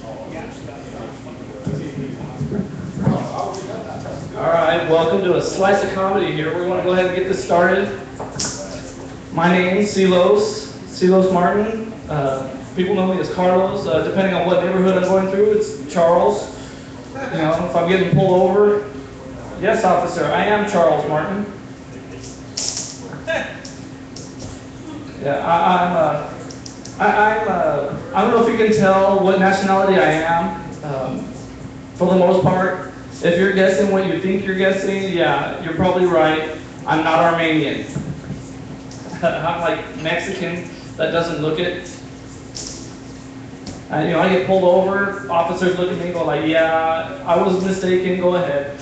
All right, welcome to a slice of comedy here. We're going to go ahead and get this started. My name's Silos Martin. People know me as Carlos. Depending on what neighborhood I'm going through, it's Charles. You know, if I'm getting pulled over, yes, officer, I am Charles Martin. Yeah, I don't know if you can tell what nationality I am. For the most part, if you're guessing what you think you're guessing, yeah, you're probably right. I'm not Armenian. I'm like Mexican that doesn't look it. And, you know, I get pulled over, officers look at me and go like, yeah, I was mistaken, go ahead.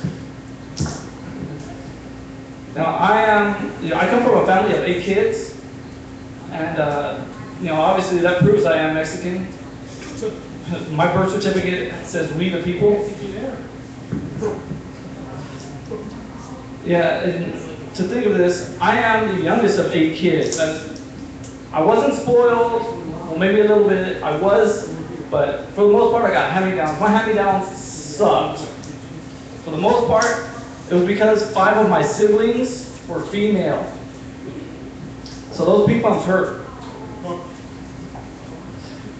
Now, I come from a family of 8 kids, and, you know, obviously that proves I am Mexican. My birth certificate says we the people. Yeah, and to think of this, I am the youngest of 8 kids. And I wasn't spoiled, well, maybe a little bit, I was, but for the most part, I got hand-me-downs. My hand-me-downs sucked. For the most part, it was because 5 of my siblings were female. So those people I'm hurt.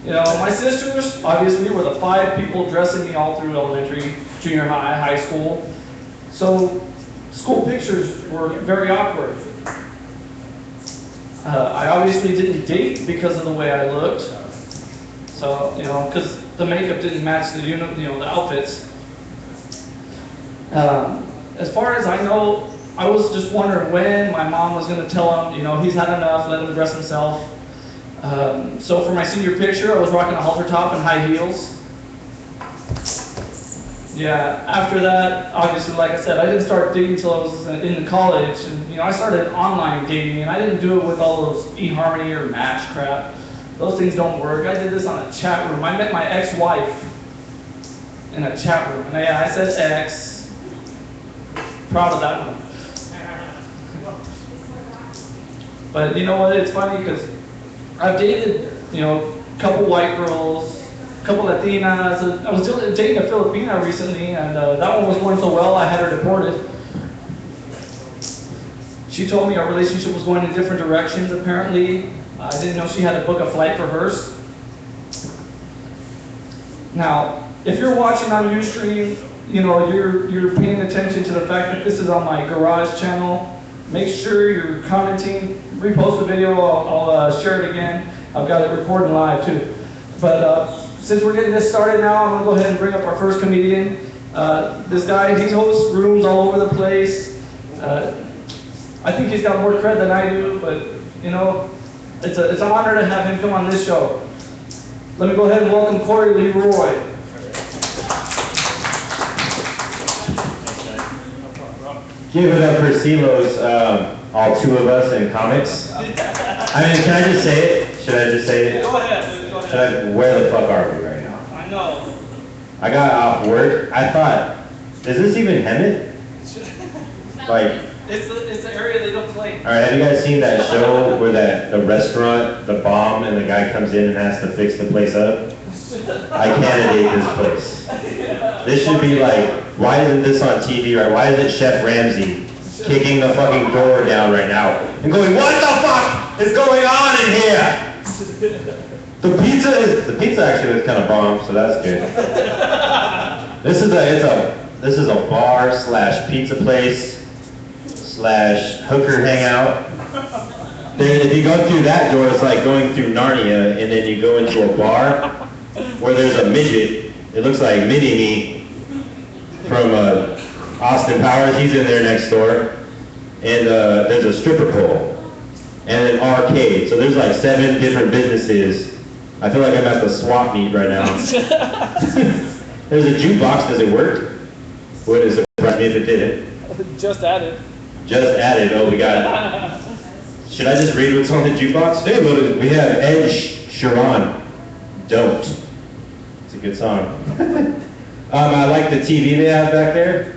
You know, my sisters, obviously, were the 5 people dressing me all through elementary, junior high, high school. So school pictures were very awkward. I obviously didn't date because of the way I looked. So, you know, because the makeup didn't match the the outfits. As far as I know, I was just wondering when my mom was going to tell him, you know, he's had enough, let him dress himself. So for my senior picture, I was rocking a halter top and high heels. Yeah, after that, obviously, like I said, I didn't start dating until I was in college. And, you know, I started online dating, and I didn't do it with all those eHarmony or Match crap. Those things don't work. I did this on a chat room. I met my ex-wife in a chat room. And yeah, I said ex. Proud of that one. But you know what? It's funny because I've dated, you know, a couple white girls, a couple Latinas. I was dating a Filipina recently, and that one was going so well, I had her deported. She told me our relationship was going in different directions, apparently. I didn't know she had to book a flight for hers. Now, if you're watching on Ustream, you know, you're paying attention to the fact that this is on my garage channel. Make sure you're commenting, repost the video, I'll share it again. I've got it recording live too. But since we're getting this started now, I'm gonna go ahead and bring up our first comedian. This guy, he hosts rooms all over the place. I think he's got more cred than I do, but you know, it's an honor to have him come on this show. Let me go ahead and welcome Corey Leroy. Give it up for Silos, all 2 of us in comics. I mean, can I just say it? Should I just say it? Go ahead, go ahead. Where the fuck are we right now? I know. I got off work. I thought, is this even Hemet? Like, It's the area they don't play. all right, have you guys seen that show where the restaurant, the bomb, and the guy comes in and has to fix the place up? I candidate this place. This should be like, why isn't this on TV, right? Why isn't Chef Ramsay kicking the fucking door down right now and going, what the fuck is going on in here? The pizza actually was kind of bomb, so that's good. This is a bar / pizza place / hooker hangout. Then if you go through that door, it's like going through Narnia, and then you go into a bar where there's a midget. It looks like Mini-Me from Austin Powers. He's in there next door. And there's a stripper pole and an arcade. So there's like 7 different businesses. I feel like I'm at the swap meet right now. There's a jukebox. Does it work? Would it surprise me if it didn't? Just added. Just added. Oh, we got it. Should I just read what's on the jukebox? Hey, look, we have Ed Sheeran. Don't. It's a good song. I like the TV they have back there.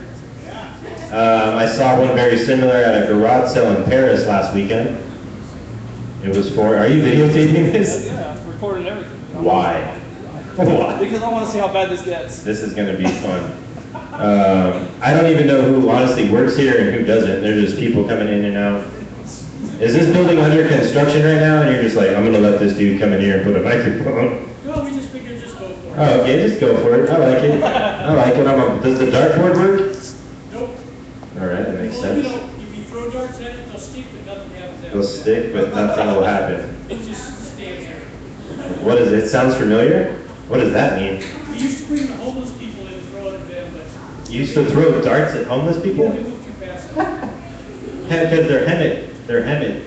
I saw one very similar at a garage sale in Paris last weekend. It was for, are you videotaping this? Yeah, recording everything. Why? What? Because I want to see how bad this gets. This is gonna be fun. I don't even know who honestly works here and who doesn't. There's just people coming in and out. Is this building under construction right now? And you're just like, I'm gonna let this dude come in here and put a microphone. No, we just figured just go for it. Oh, okay, just go for it. I like it. I like it. Does the dartboard work? Nope. All right, that makes Well, you sense. know, if you throw darts at it, they'll stick, but nothing happens. It'll stick, but nothing will happen. It just stands there. What is it? Sounds familiar? What does that mean? We used to bring the homeless people in and throw it at them, but You used to throw darts at homeless people? they move too fast. Because they're Hemet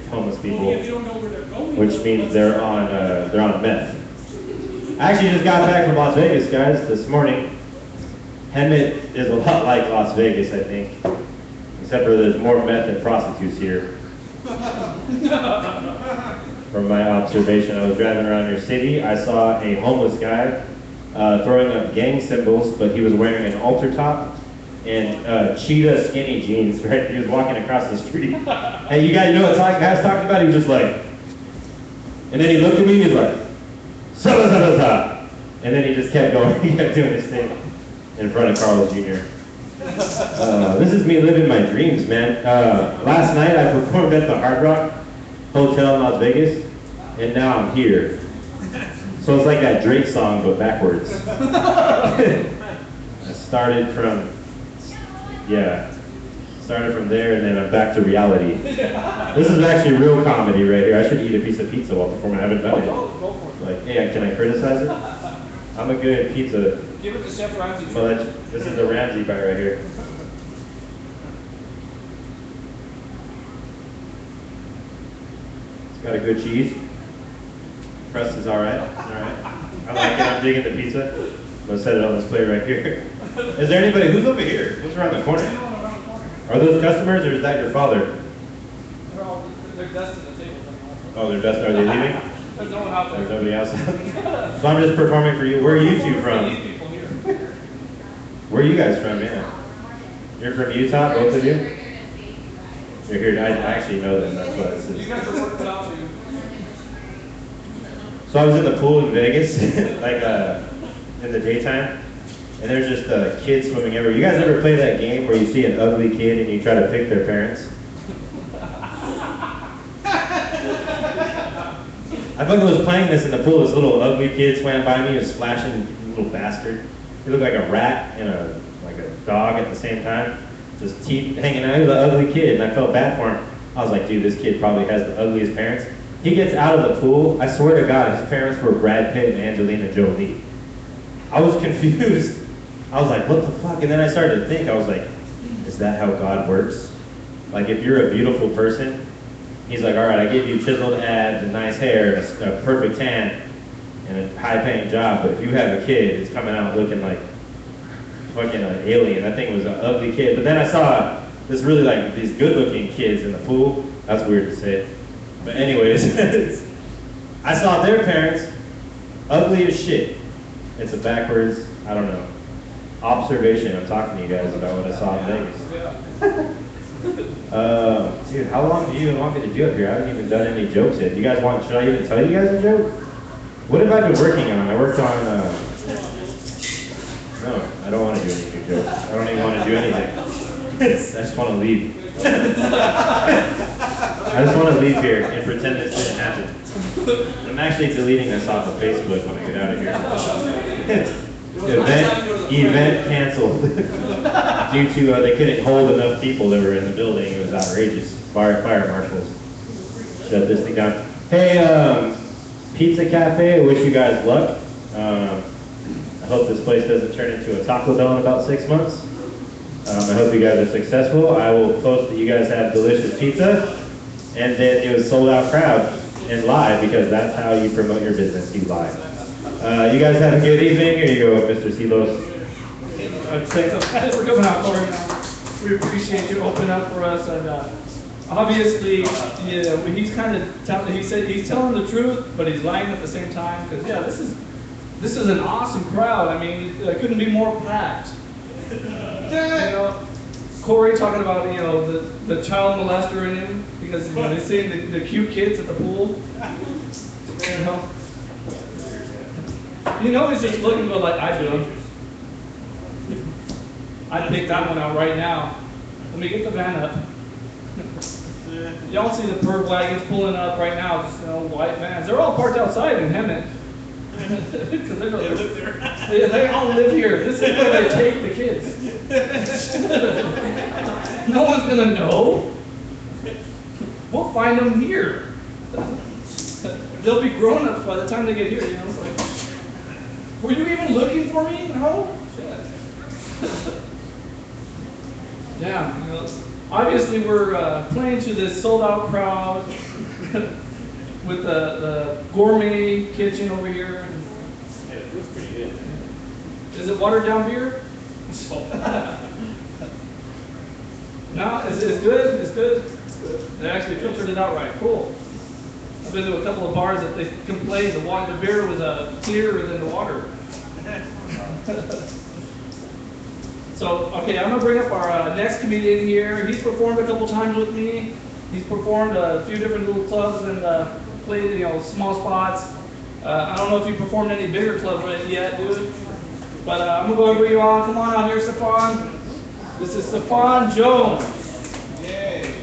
homeless Well, yeah, people, they don't know where they're going. which means they're on meth. I actually just got back from Las Vegas, guys, this morning. Hemet is a lot like Las Vegas, I think, except for there's more meth than prostitutes here. From my observation, I was driving around your city. I saw a homeless guy throwing up gang symbols, but he was wearing an halter top and cheetah skinny jeans, right? He was walking across the street. Hey, you guys know what guys talking about? He was just like, and then he looked at me and he was like, "Sa-la-sa-la-sa." And then he just kept going. He kept doing his thing in front of Carlos Jr. This is me living my dreams, man. Last night I performed at the Hard Rock Hotel in Las Vegas, and now I'm here. So it's like that Drake song, but backwards. I started from there, and then I'm back to reality. This is actually real comedy right here. I should eat a piece of pizza while performing. I haven't done it. Go for it. Like, hey, can I criticize it? I'm a good pizza. Give it to Chef Ramsay. Well, this is the Ramsay bite right here. It's got a good cheese. Crust is all right. All right. I like it. I'm digging the pizza. I'm gonna set it on this plate right here. Is there anybody who's over here? Who's around the corner? Are those customers, or is that your father? They're dusting the table. Oh, they're dust. Are they leaving? There's no one out There's there. nobody else. So I'm just performing for you. Where are you two These from? people here. Where are you guys from? Yeah. You're from Utah, both of you? You're here. I actually know them. That's why this You is. guys are working out too. So I was in the pool in Vegas, like in the daytime, and there's just kids swimming everywhere. You guys ever play that game where you see an ugly kid and you try to pick their parents? I fucking was playing this in the pool. This little ugly kid swam by me, was splashing, little bastard. He looked like a rat and a dog at the same time. Just teeth hanging out. He was an ugly kid, and I felt bad for him. I was like, dude, this kid probably has the ugliest parents. He gets out of the pool. I swear to God, his parents were Brad Pitt and Angelina Jolie. I was confused. I was like, what the fuck? And then I started to think, I was like, is that how God works? Like, if you're a beautiful person, he's like, all right, I give you chiseled abs and nice hair, and a perfect tan, and a high-paying job, but if you have a kid, it's coming out looking like fucking an alien. That thing was an ugly kid. But then I saw this really, like, these good-looking kids in the pool. That's weird to say. But anyways, I saw their parents, ugly as shit. It's a backwards, I don't know, observation. I'm talking to you guys about what I saw in Vegas. Dude, how long do you even want me to do up here? I haven't even done any jokes yet. Do you guys want, should I even tell you guys a joke? What have I been working on? I worked on, no, I don't want to do any new jokes. I don't even want to do anything. I just want to leave. I just want to leave here and pretend this didn't happen. I'm actually deleting this off of Facebook when I get out of here. Event canceled due to they couldn't hold enough people that were in the building. It was outrageous. Fire marshals shut this thing down. Hey, Pizza Cafe, I wish you guys luck. I hope this place doesn't turn into a Taco Bell in about 6 months. I hope you guys are successful. I will post that you guys have delicious pizza, and then it was sold out crowd and live, because that's how you promote your business. You live. You guys have a good evening. Here you go, Mr. Silos. Thanks for coming out, Corey. We appreciate you opening up for us, and obviously, yeah, he's kind of he's telling the truth, but he's lying at the same time. Because yeah, this is an awesome crowd. I mean, it couldn't be more packed. You know, Corey talking about the child molester in him, because they see the cute kids at the pool. You know, You know he's just looking but like I do. I'd pick that one out right now. Let me get the van up. Y'all see the perv wagons pulling up right now, just white vans. They're all parked outside in Hemet. Because they live there. They all live here. This is where they take the kids. No one's gonna know. We'll find them here. They'll be grown-ups by the time they get here. It's like, were you even looking for me? No. Shit. Yeah. Obviously, we're playing to this sold-out crowd with the gourmet kitchen over here. Yeah, it looks pretty good. Is it watered-down beer? No, it's good. It's good. It's good. They actually filtered it out right. Cool. I've been to a couple of bars that they complained the beer was clearer than the water. So, okay, I'm going to bring up our next comedian here. He's performed a couple times with me. He's performed a few different little clubs and played, small spots. I don't know if you performed any bigger clubs yet, dude. But I'm going to go over you on. Come on out here, Stefan. This is Stefan Jones. Yay.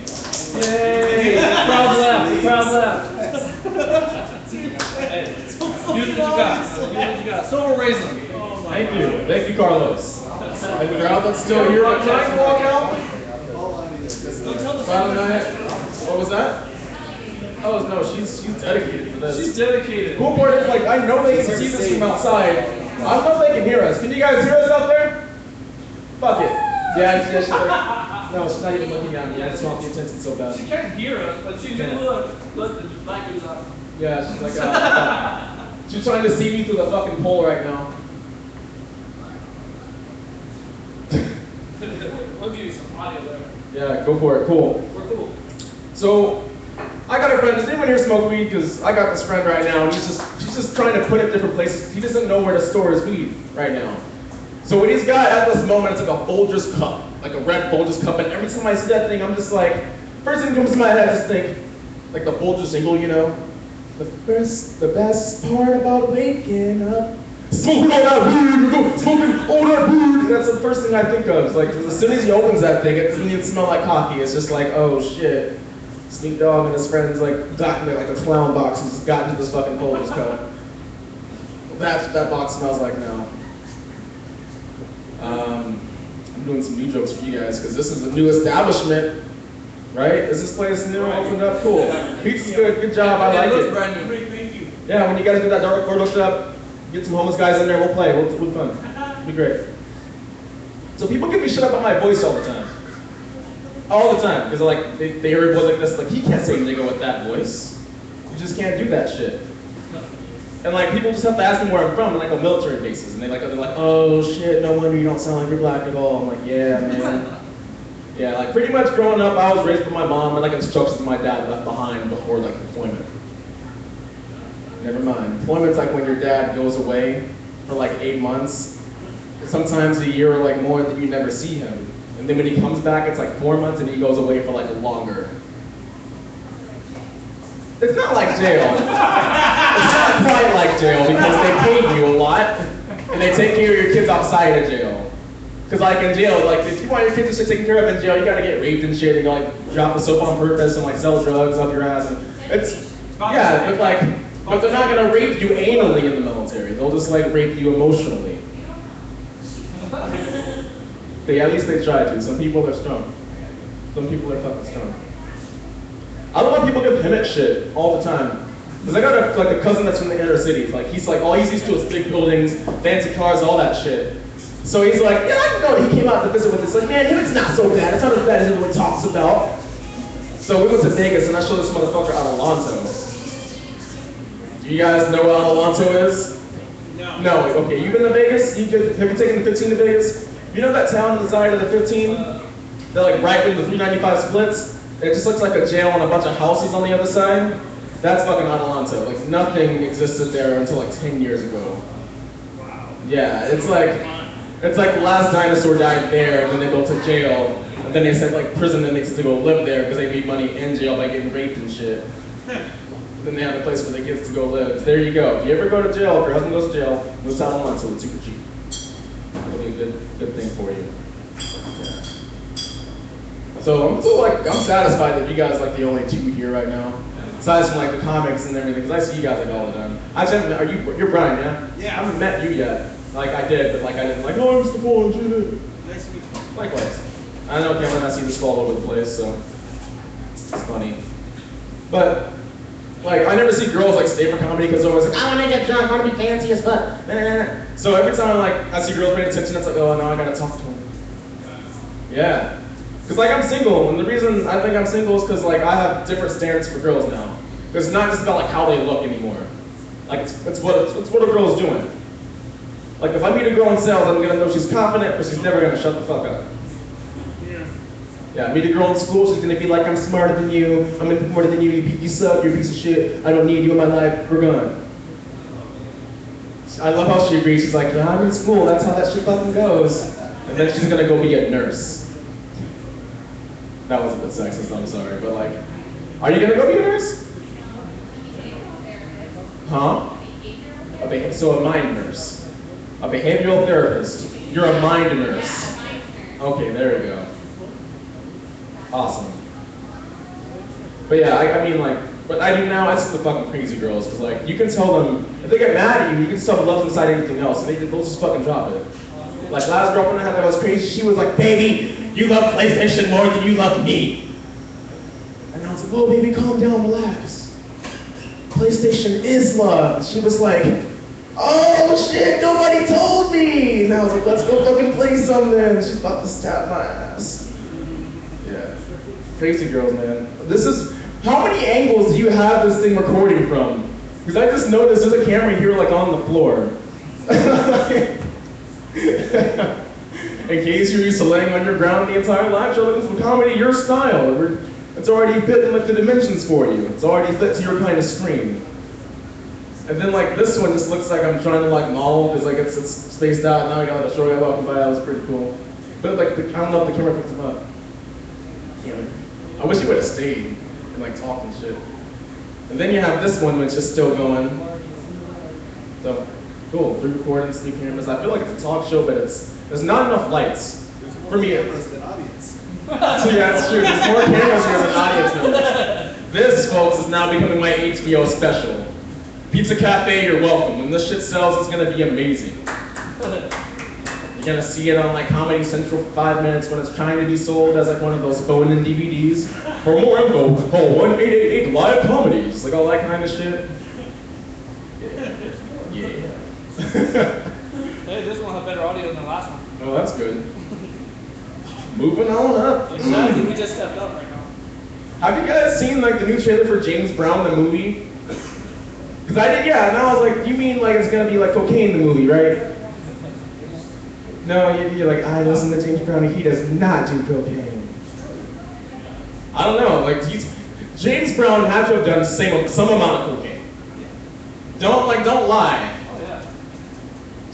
Yay! The crowd left. The crowd left. Hey, use what you got. Use what you got. Silver raisin. Thank you. Thank you, Carlos. And the crowd that's still here, but can I walk out? Final night. What was that? Oh, no, she's dedicated for this. She's dedicated. Cool part is, like, I know they can see this from outside. I know they can hear us. Can you guys hear us out there? Fuck it. Yeah, she's like, no, she's not even looking at me. I just want the attention so bad. She can't hear us, but she can look the black is up. Yeah, she's like, she's trying to see me through the fucking pole right now. We'll give you some audio there. Yeah, go for it. Cool. We're cool. So, I got a friend. Does anyone here smoke weed? Because I got this friend right now, and she's just trying to put it different places. He doesn't know where to store his weed right now. So what he's got at this moment, it's like a Folgers cup, like a red Folgers cup. And every time I see that thing, I'm just like, first thing that comes to my head, I just think, like the Folgers single, the best part about waking up. Smoking all that weed, smoking all that weed. That's the first thing I think of. It's like, as soon as he opens that thing, it doesn't even smell like coffee. It's just like, oh shit. Sneak Dogg and his friends like got into like a clown box and just got into this fucking Folgers cup. That's what that box smells like now. I'm doing some new jokes for you guys because this is a new establishment, right? Is this place new? Opened up? Cool. Pizza's good. Good job. I like it. Brand new. Thank you. Yeah, when you guys get that dark door looked up, get some homeless guys in there, we'll play. We'll fun. It'll be great. So people give me shit about my voice all the time. All the time. Because like they hear a voice like this, like he can't say nigga with that voice. You just can't do that shit. And like people just have to ask me where I'm from, like on military bases, and they're like, oh shit, no wonder you don't sound like you're black at all. I'm like, yeah, man. Yeah, like pretty much growing up, I was raised by my mom and like instructions my dad left behind before like deployment. Never mind. Deployment's like when your dad goes away for like 8 months, sometimes a year or like more, that you never see him. And then when he comes back, it's like 4 months, and he goes away for like longer. It's not like jail. It's not quite like jail because they pay you a lot and they take care of your kids outside of jail. Because like in jail, like if you want your kids to stay taken care of in jail, you gotta get raped and shit. You gotta like drop the soap on purpose and like sell drugs up your ass. And it's yeah, but they're not gonna rape you anally in the military. They'll just like rape you emotionally. But yeah, at least they try to. Some people are strong. Some people are fucking strong. I love when people give Hemet shit all the time. Because I got a cousin that's from the inner city. Like he's like, all he's used to is big buildings, fancy cars, all that shit. So he's like, yeah, I know. He came out to visit with us. Like, man, Hemet's not so bad. It's not as bad as everyone talks about. So we went to Vegas and I showed this motherfucker Adelanto. Do you guys know what Adelanto is? No. No. Okay, you been to Vegas? Have you taken the 15 to Vegas? You know that town on the side of the 15? They're like right when the 395 splits. It just looks like a jail and a bunch of houses on the other side. That's fucking Adelanto. Like nothing existed there until like 10 years ago. Wow. Yeah, it's like the last dinosaur died there, and then they go to jail, and then they said like prison inmates to go live there because they made money in jail by getting raped and shit. Then they have a place for the kids to go live. There you go. If you ever go to jail, if your husband goes to jail, move to Alabama, so it's super cheap. It'll be a good thing for you. Yeah. So I'm satisfied that you guys like the only two here right now. Aside from like the comics and everything, because I see you guys like all the time. I just haven't, you're Brian, yeah? Yeah. I haven't met you yet. Like I did, but like I didn't like, oh, I'm Mr. Paul, Nice to meet you. likewise. I know Cameron, I see this all over the place, so it's funny. But like I never see girls like stay for comedy because they're always like, I want to get drunk, I want to be fancy as fuck. So every time like I see girls paying attention, it's like, oh no, I gotta talk to them. Yeah. Because like I'm single, and the reason I think I'm single is because like I have different standards for girls now. Because it's not just about like how they look anymore. Like it's what a girl's doing. Like if I meet a girl in sales, I'm gonna know she's confident, but she's never gonna shut the fuck up. Yeah, meet a girl in school, she's gonna be like, I'm smarter than you, I'm smarter than you, you suck, you're a piece of shit, I don't need you in my life, we're gone. I love how she agrees, she's like, yeah, I'm in school, that's how that shit fucking goes. And then she's gonna go be a nurse. That was a bit sexist, I'm sorry, but like, are you gonna go be a nurse? Huh? So a mind nurse. A behavioral therapist. You're a mind nurse. Okay, there we go. Awesome. But yeah, I mean like, what I do now, I see the fucking crazy girls, because like, you can tell them, if they get mad at you, you can tell them love inside anything else, and they'll just fucking drop it. Like last girlfriend I had that was crazy, she was like, baby, you love PlayStation more than you love me. And I was like, oh baby, calm down, relax. PlayStation is love. She was like, oh shit, nobody told me. And I was like, let's go fucking play something. She's about to stab my ass. Yeah. Crazy girls, man. This is, how many angles do you have this thing recording from? Because I just noticed there's a camera here like on the floor. In case you're used to laying on your ground the entire live show looking for comedy your style. It's already fit in like the dimensions for you. It's already fit to your kind of screen. And then like this one just looks like I'm trying to like model because like it's spaced out. Now I got a show I walking by. That was pretty cool. But like I don't know if the camera picks them up. Damn it. I wish you would have stayed and like talked and shit. And then you have this one which is still going. So cool. 3 recordings, 3 cameras. I feel like it's a talk show, but there's not enough lights. For me, Cameras than audience. so yeah, that's true. There's more cameras here than audience members. This, folks, is now becoming my HBO special. Pizza Cafe, you're welcome. When this shit sells, it's gonna be amazing. You're gonna see it on like Comedy Central for 5 minutes when it's trying to be sold as like one of those phone-in DVDs. For more info, call 1-888 Live Comedies. Like all that kind of shit. Yeah. Hey, this one will have better audio than the last one. Oh, that's good. Moving on up. Exactly, we just stepped up right now. Have you guys seen like the new trailer for James Brown the movie? Because I did, yeah, and I was like, you mean like it's gonna be like cocaine the movie, right? No, you're like, I listen to James Brown and he does not do cocaine. I don't know, like James Brown had to have done some amount of cocaine. Don't lie. Oh yeah.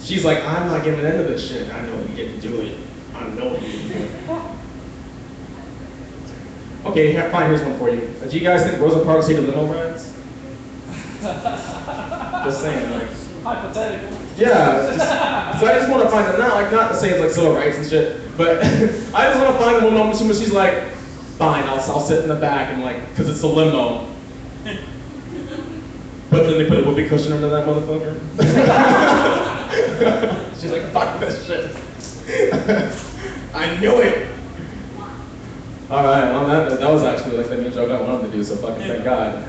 She's like, I'm not getting into this shit. I know you get to do it. I know you can do it. Okay, fine, here's one for you. Do you guys think Rosa Parks hated limo rides? Just saying, like. Hypothetical. Yeah, so I just want to find out, not to say it's like civil rights and shit, but I just want to find one moment when she's like, fine, I'll sit in the back and like, because it's a limo. But then they put a whoopee cushion under that motherfucker. She's like, fuck this shit. I knew it. Alright, on that was actually like the new joke I wanted to do, so fucking thank God.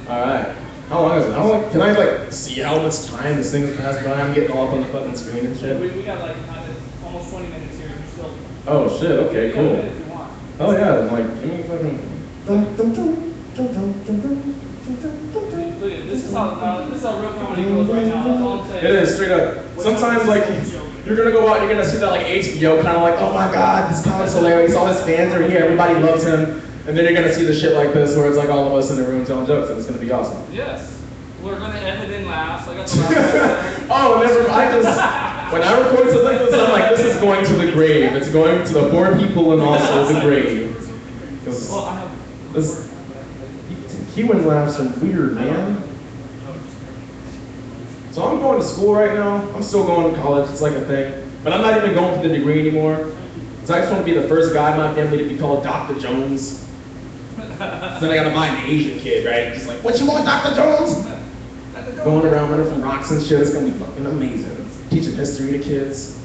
Alright. How long is it? Can I like see how much time this thing has passed by? I'm getting all up on the fucking screen and shit. We got like almost 20 minutes here. You're still. Oh shit, okay, cool. If you want. Oh yeah, then like, give me fucking. Look at this is how real comedy goes right now. That's all I'm saying. It is, straight up. Sometimes like, you're gonna go out, you're gonna see that like HBO kind of like, oh my god, this comic's hilarious, all his fans are here, everybody loves him. And then you're gonna see the shit like this where it's like all of us in the room telling jokes and it's gonna be awesome. Yes. We're gonna edit in laughs. I got the laughs. Oh, never, when I record something like this, I'm like, this is going to the grave. It's going to the poor people and also the grave. Well, I have. This, He wouldn't laugh some weird, man. So I'm going to school right now. I'm still going to college. It's like a thing. But I'm not even going for the degree anymore. Because I just want to be the first guy in my family to be called Dr. Jones. Then I gotta buy an Asian kid, right? Just like, what you want, Dr. Jones? Going around running from rocks and shit. It's gonna be fucking amazing. Teaching history to kids.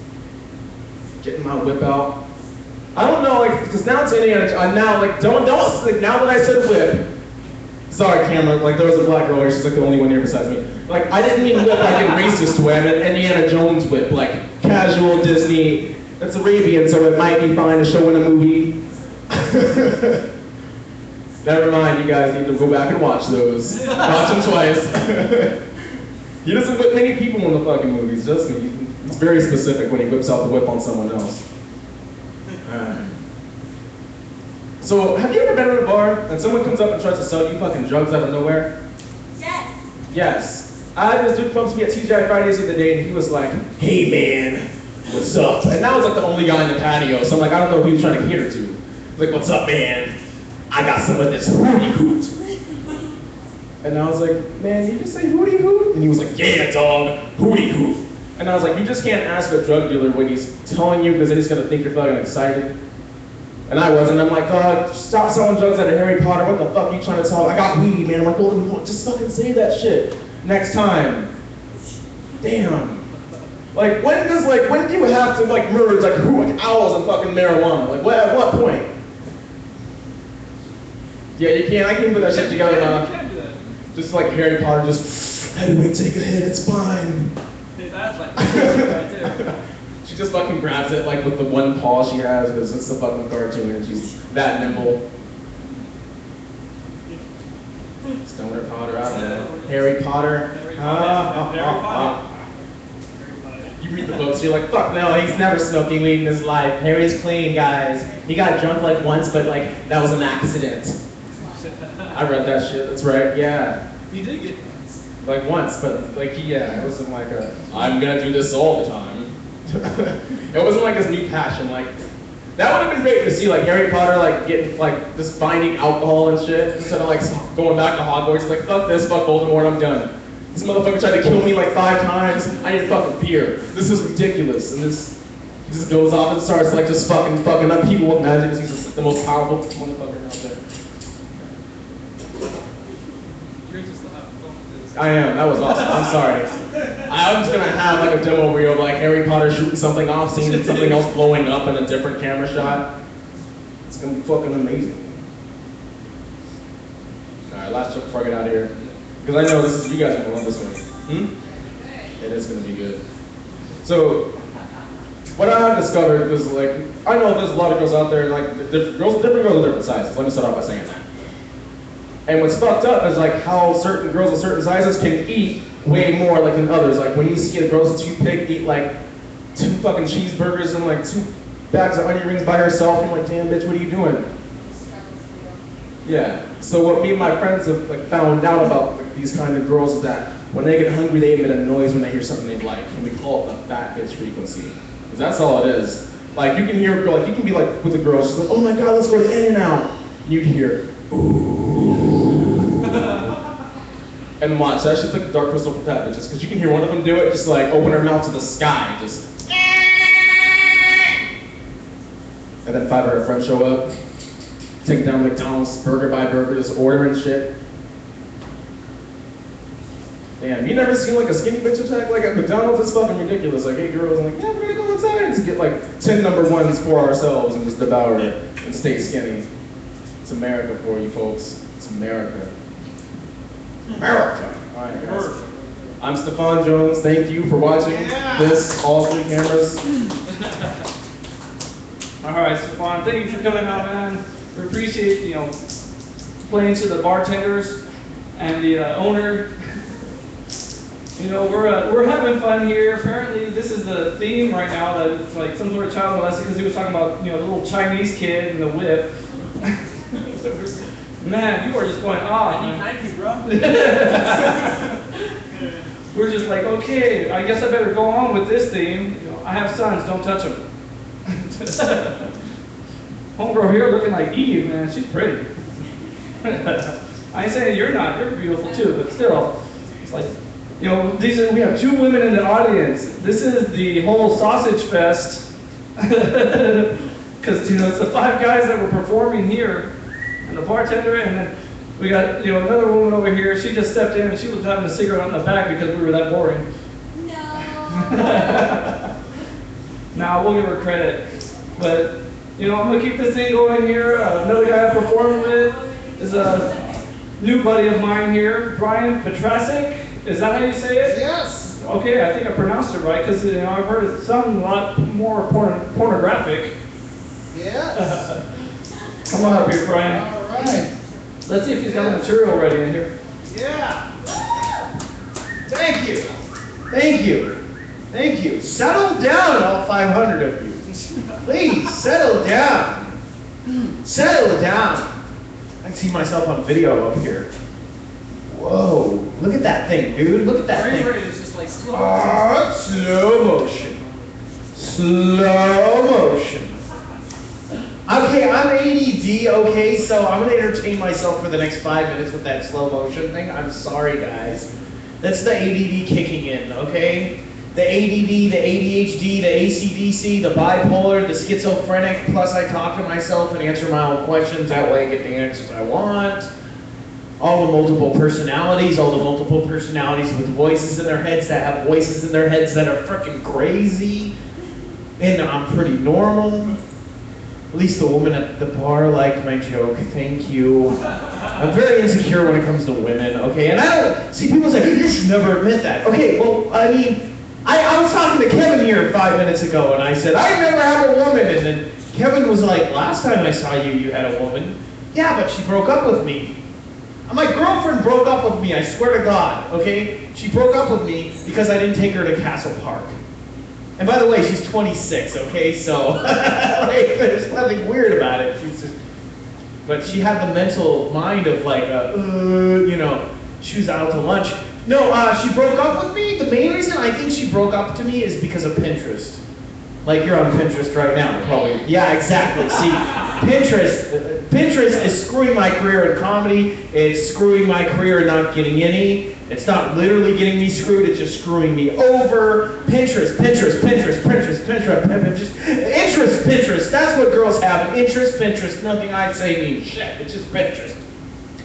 Getting my whip out. I don't know, like, because now it's Indiana. Now, like, don't, like, now that I said whip. Sorry, camera. Like, there was a black girl here. She's like the only one here besides me. Like, I didn't mean whip like in racist way. I meant Indiana Jones whip, like casual Disney. It's Arabian, so it might be fine to show in a movie. Never mind, you guys need to go back and watch those. Watch them twice. He doesn't whip many people in the fucking movies, just me. It's very specific when he whips out the whip on someone else. So, have you ever been at a bar and someone comes up and tries to sell you fucking drugs out of nowhere? Yes. Yes. I had this dude come to me at TGI Fridays the other day and he was like, hey man, what's up? And I was like the only guy in the patio, so I'm like, I don't know who he was trying to cater to. Like, what's up, man? I got some of this hootie hoot. And I was like, man, you just say hootie hoot? And he was like, yeah, dog, hootie hoot. And I was like, you just can't ask a drug dealer what he's telling you because then he's gonna think you're fucking excited. And I wasn't. I'm like, stop selling drugs out of Harry Potter. What the fuck are you trying to tell? I got weed, man. I'm like, well, just fucking say that shit next time. Damn. Like, when do you have to like merge like owls and fucking marijuana? Like, at what point? Yeah, you can't. I can't put that shit together now. You can't do that. Just like Harry Potter, just anyway, take a hit. It's fine. That's like right there. She just fucking grabs it like with the one paw she has because it's a fucking cartoon and she's that nimble. Stoner Potter, I don't know. Harry Potter. You read the books, you're like, fuck no, he's never smoking weed in his life. Harry's clean, guys. He got drunk like once, but like that was an accident. I read that shit, that's right, yeah. You did get Like once, but like yeah, it wasn't like I'm gonna do this all the time. It wasn't like his new passion. Like that would have been great to see, like Harry Potter, like getting like just finding alcohol and shit instead of like going back to Hogwarts. Like fuck this, fuck Voldemort, I'm done. This motherfucker tried to kill me like 5 times. I need fucking beer. This is ridiculous. And this he just goes off and starts like just fucking up people with magic because he's just the most powerful motherfucker out there. I am. That was awesome. I'm sorry. I'm just gonna have like a demo reel of like Harry Potter shooting something off, seeing something else blowing up in a different camera shot. It's gonna be fucking amazing. All right, last joke before I get out of here, because I know you guys are gonna love this one. It is gonna be good. So, what I have discovered was like I know there's a lot of girls out there like different girls of different sizes. Let me start off by saying that. And what's fucked up is like how certain girls of certain sizes can eat way more like than others. Like when you see a girl that's too big eat like 2 fucking cheeseburgers and like 2 bags of onion rings by herself, and like, damn bitch, what are you doing? Yeah. So what me and my friends have like found out about like, these kind of girls is that when they get hungry, they emit a noise when they hear something they like, and we call it the fat bitch frequency. Because that's all it is. Like you can hear a girl, like you can be like with a girl, she's like, oh my god, let's go to In-N-Out. You can hear, ooh. And watch, that's just like dark crystal for fat bitches, because you can hear one of them do it, just like open her mouth to the sky, just. And then 5 of her friends show up, take down McDonald's burger by burger, just ordering shit. Damn, you never seen like a skinny bitch attack like at McDonald's? It's fucking ridiculous. Like 8 girls, I'm like, yeah, we're gonna go inside and just get like 10 number 1s for ourselves and just devour it and stay skinny. It's America for you folks. It's America. America. All right, guys. I'm Stefan Jones. Thank you for watching this, all 3 cameras. All right, Stefan, thank you for coming out, man. We appreciate, playing to the bartenders and the owner. We're having fun here. Apparently, this is the theme right now, that it's like some sort of child molesting, because he was talking about, the little Chinese kid and the whip. Man, you are just going off. Thank you, bro. We're just like, okay, I guess I better go on with this theme. I have sons, don't touch them. Homegirl here looking like Eve, man. She's pretty. I ain't saying you're not, you're beautiful too, but still, it's like, we have 2 women in the audience. This is the whole sausage fest. Because, it's the 5 guys that were performing here, and the bartender, and then we got, another woman over here. She just stepped in and she was having a cigarette in the back because we were that boring. No. Now we'll give her credit. But, I'm going to keep this thing going here. Another guy I performed with is a new buddy of mine here, Brian Petrasic. Is that how you say it? Yes. Okay, I think I pronounced it right because, I've heard it sound a lot more pornographic. Yes. Come on up here, Brian. All right. Let's see if he's got the material ready in here. Yeah. Thank you. Thank you. Thank you. Settle down, all 500 of you. Please, settle down. Settle down. I can see myself on video up here. Whoa. Look at that thing, dude. Look at that thing. It's just like slow. Slow motion. Slow motion. Okay, I'm ADD, okay, so I'm gonna entertain myself for the next 5 minutes with that slow motion thing. I'm sorry, guys. That's the ADD kicking in, okay? The ADD, the ADHD, the ACDC, the bipolar, the schizophrenic, plus I talk to myself and answer my own questions, that way I get the answers I want. All the multiple personalities with voices in their heads that have voices in their heads that are freaking crazy. And I'm pretty normal. At least the woman at the bar liked my joke. Thank you. I'm very insecure when it comes to women, okay? And I don't see people say, you should never admit that. Okay, well, I mean, I was talking to Kevin here 5 minutes ago, and I said, I never had a woman. And then Kevin was like, last time I saw you, you had a woman. Yeah, but she broke up with me. My girlfriend broke up with me, I swear to God, okay? She broke up with me because I didn't take her to Castle Park. And by the way, she's 26, okay? So, like, there's nothing weird about it. But she had the mental mind of like, she was out to lunch. No, she broke up with me. The main reason I think she broke up to me is because of Pinterest. Like, you're on Pinterest right now, probably. Yeah, exactly. See, Pinterest is screwing my career in comedy. It's screwing my career in not getting any. It's not literally getting me screwed, it's just screwing me over. Pinterest. Interest. That's what girls have. Interest, Pinterest. Nothing I'd say means shit. It's just Pinterest.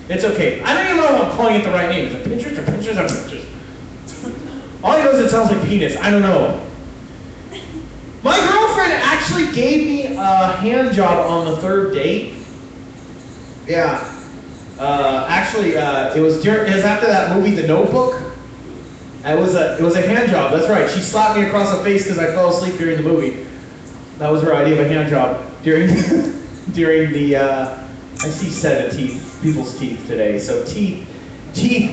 It's okay. I don't even know if I'm calling it the right name. Is it Pinterest or Pinterest or Pinterest? All I know is it sounds like penis. I don't know. My girlfriend actually gave me a hand job on the 3rd date. Yeah. It was after that movie, The Notebook. It was a hand job. That's right. She slapped me across the face because I fell asleep during the movie. That was her idea of a hand job during the. I see set of teeth, people's teeth today. So teeth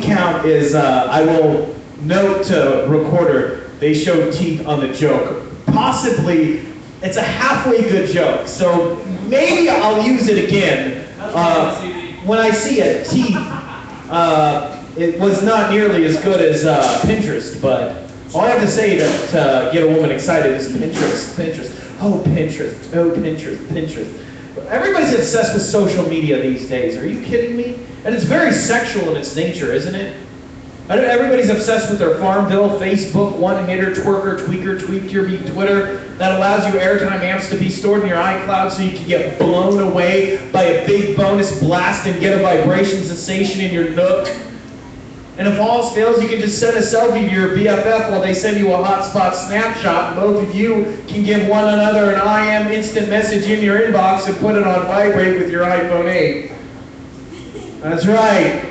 count is. I will note to recorder. They showed teeth on the joke. Possibly, it's a halfway good joke. So maybe I'll use it again. When I see a teeth, it was not nearly as good as Pinterest, but all I have to say to get a woman excited is Pinterest. Oh, Pinterest. Everybody's obsessed with social media these days. Are you kidding me? And it's very sexual in its nature, isn't it? Everybody's obsessed with their Farmville, Facebook, one-hitter, twerker, tweaker, tweak your beat Twitter that allows you airtime amps to be stored in your iCloud so you can get blown away by a big bonus blast and get a vibration sensation in your nook. And if all else fails, you can just send a selfie to your BFF while they send you a hotspot snapshot, and both of you can give one another an IM instant message in your inbox and put it on vibrate with your iPhone 8. That's right.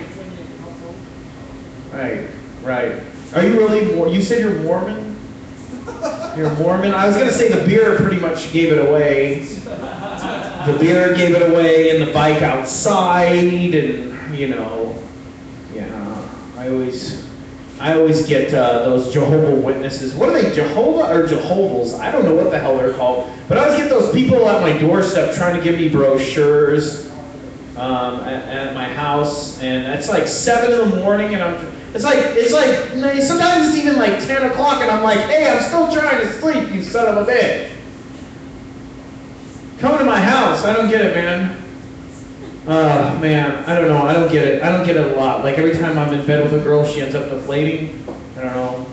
Right. Are you really, you said you're Mormon? You're Mormon? I was going to say the beer pretty much gave it away. The beer gave it away and the bike outside and, I always get those Jehovah Witnesses. What are they, Jehovah or Jehovah's? I don't know what the hell they're called. But I always get those people at my doorstep trying to give me brochures at my house. And it's like 7 in the morning and it's like, sometimes it's even like 10 o'clock and I'm like, hey, I'm still trying to sleep, you son of a bitch. Come to my house, I don't get it, man. Man, I don't know. I don't get it. I don't get it a lot. Like every time I'm in bed with a girl, she ends up deflating. I don't know.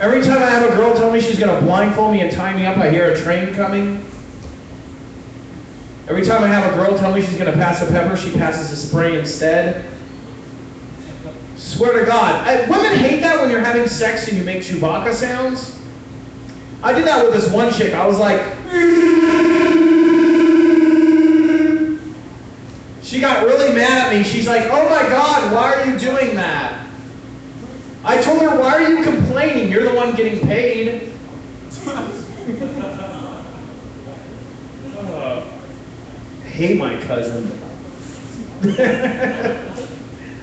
Every time I have a girl tell me she's gonna blindfold me and tie me up, I hear a train coming. Every time I have a girl tell me she's gonna pass a pepper, she passes a spray instead. Swear to God, women hate that when you're having sex and you make Chewbacca sounds. I did that with this one chick. I was like, she got really mad at me. She's like, oh my God, why are you doing that? I told her, why are you complaining? You're the one getting paid. I hate my cousin.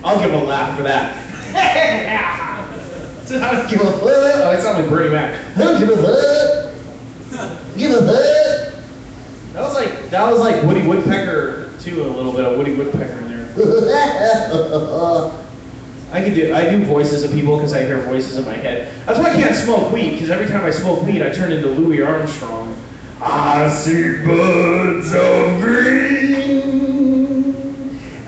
I'll give a laugh for that. I don't give a fuck. Oh, it sounded like Bernie Mac. I don't give a fuck. Give a fuck. That was like Woody Woodpecker too, a little bit of Woody Woodpecker in there. I do voices of people because I hear voices in my head. That's why I can't smoke weed, because every time I smoke weed, I turn into Louis Armstrong. I see buds of green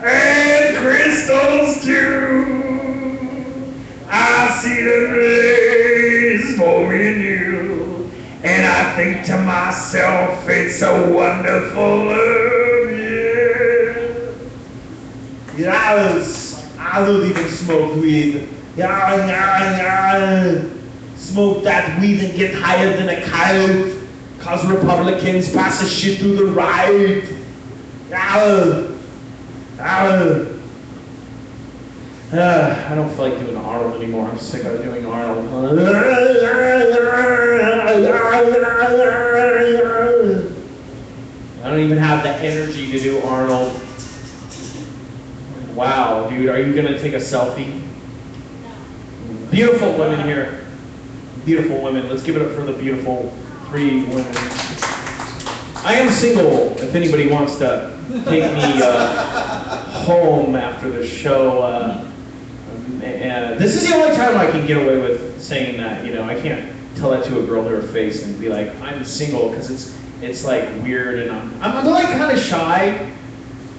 and crystals too. I see the rays for me and you, and I think to myself, it's so wonderful love, yeah. I don't even smoke weed. Smoke that weed and get higher than a coyote. Cause Republicans pass a shit through the right. I don't feel like doing Arnold anymore. I'm sick of doing Arnold. I don't even have the energy to do Arnold. Wow, dude, are you gonna take a selfie? Beautiful women here. Beautiful women. Let's give it up for the beautiful 3 women. I am single, if anybody wants to take me home after the show. This is the only time I can get away with saying that, you know. I can't tell that to a girl to her face and be like, I'm single, because it's like weird, and I'm like kind of shy.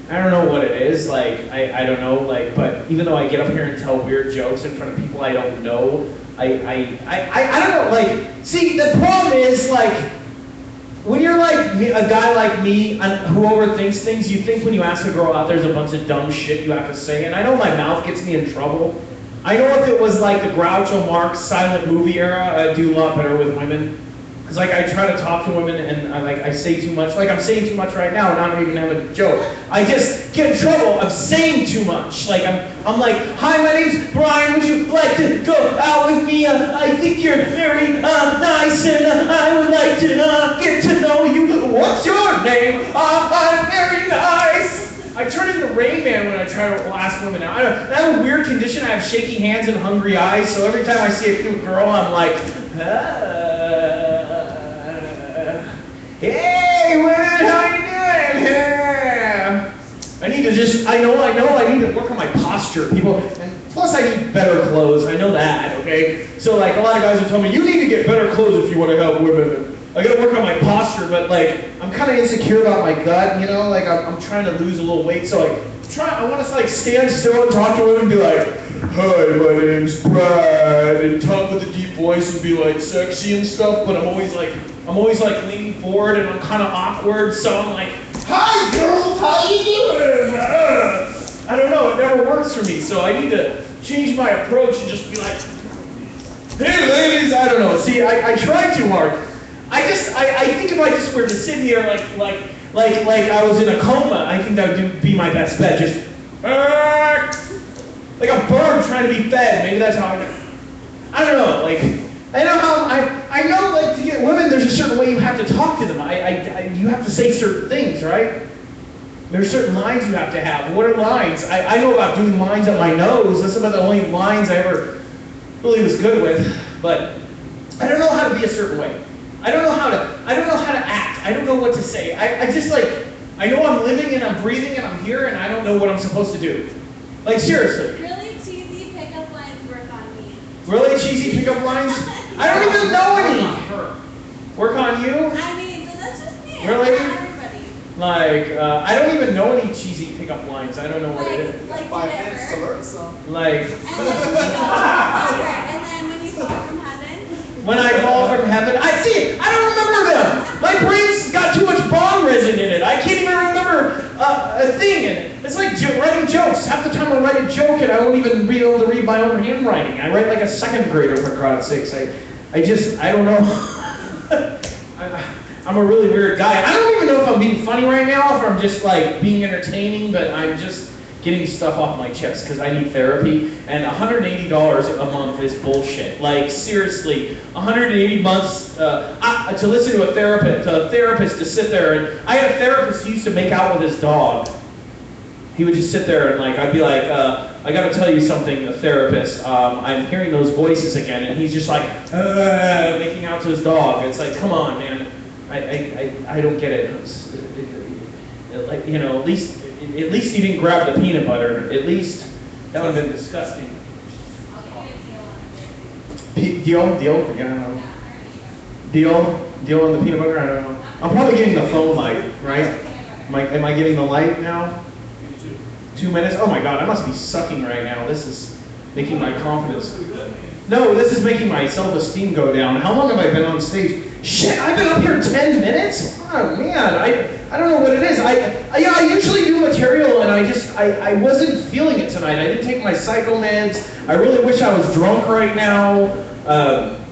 I don't know what it is, like, I don't know, like, but even though I get up here and tell weird jokes in front of people I don't know, I don't know, like, see, the problem is, like, when you're like a guy like me who overthinks things, you think when you ask a girl out there's a bunch of dumb shit you have to say, and I know my mouth gets me in trouble. I know if it was like the Groucho Marx silent movie era, I'd do a lot better with women. Because like I try to talk to women and I say too much. Like I'm saying too much right now and I'm not even having a joke. I just get in trouble. I'm saying too much. Like I'm like, hi, my name's Brian. Would you like to go out with me? I think you're very nice and I would like to get to know you. What's your name? I'm very nice. I turn into Rain Man when I try to ask women out. I have a weird condition. I have shaky hands and hungry eyes. So every time I see a cute girl, I'm like, hey, man, how you doing? Yeah. I need to work on my posture. Plus I need better clothes. I know that, okay? So like a lot of guys will tell me, you need to get better clothes if you want to help women. I gotta work on my posture, but like, I'm kind of insecure about my gut, you know? Like I'm trying to lose a little weight, so like, I want to like stand still and talk to women and be like, hi, my name's Brad, and talk with a deep voice and be like sexy and stuff, but I'm always like leaning forward and I'm kind of awkward, so I'm like, hi girls, how you doing? I don't know, it never works for me, so I need to change my approach and just be like, hey ladies, I don't know, see, I try too hard. I think if I just were to sit here like I was in a coma, I think that would be my best bet, just, like a bird trying to be fed, maybe that's how I don't know, like, I know, like, to get women, there's a certain way you have to talk to them. You have to say certain things, right? There's certain lines you have to have. What are lines? I know about doing lines on my nose. That's about the only lines I ever really was good with. But I don't know how to be a certain way. I don't know how to act. I don't know what to say. I just like, I know I'm living and I'm breathing and I'm here and I don't know what I'm supposed to do. Like, seriously. Really cheesy pickup lines work on me. Really cheesy pickup lines? I don't even know any. Work on you? I mean, but that's just me. Really? Not everybody. Like, I don't even know any cheesy pickup lines. I don't know what it is. Like 5 minutes to whatever. learn some. Like, And then when you fall from heaven. when I fall from heaven, I don't remember them. My brain's got too much bong resin in it. I can't even remember a thing in it. It's like writing jokes. Half the time I write a joke and I won't even be able to read my own handwriting. I write like a second grader, for God's sakes. I don't know. I'm a really weird guy. I don't even know if I'm being funny right now, or if I'm just like being entertaining, but I'm just getting stuff off my chest because I need therapy. And $180 a month is bullshit. Like seriously, 180 months to listen to a therapist to sit there. And I had a therapist who used to make out with his dog. He would just sit there and like, I'd be like, I gotta tell you something, a therapist. I'm hearing those voices again, and he's just like, making out to his dog. It's like, come on, man. I don't get it. Like, you know, at least he didn't grab the peanut butter. At least that would have been disgusting. Deal? Yeah, I don't know. Deal on the peanut butter? I don't know. I'm probably getting the phone light, right? Am I getting the light now? 2 minutes? Oh my God, I must be sucking right now. This is making my confidence. No, this is making my self-esteem go down. How long have I been on stage? Shit, I've been up here 10 minutes? Oh man, I don't know what it is. I usually do material and I wasn't feeling it tonight. I didn't take my psycho meds. I really wish I was drunk right now.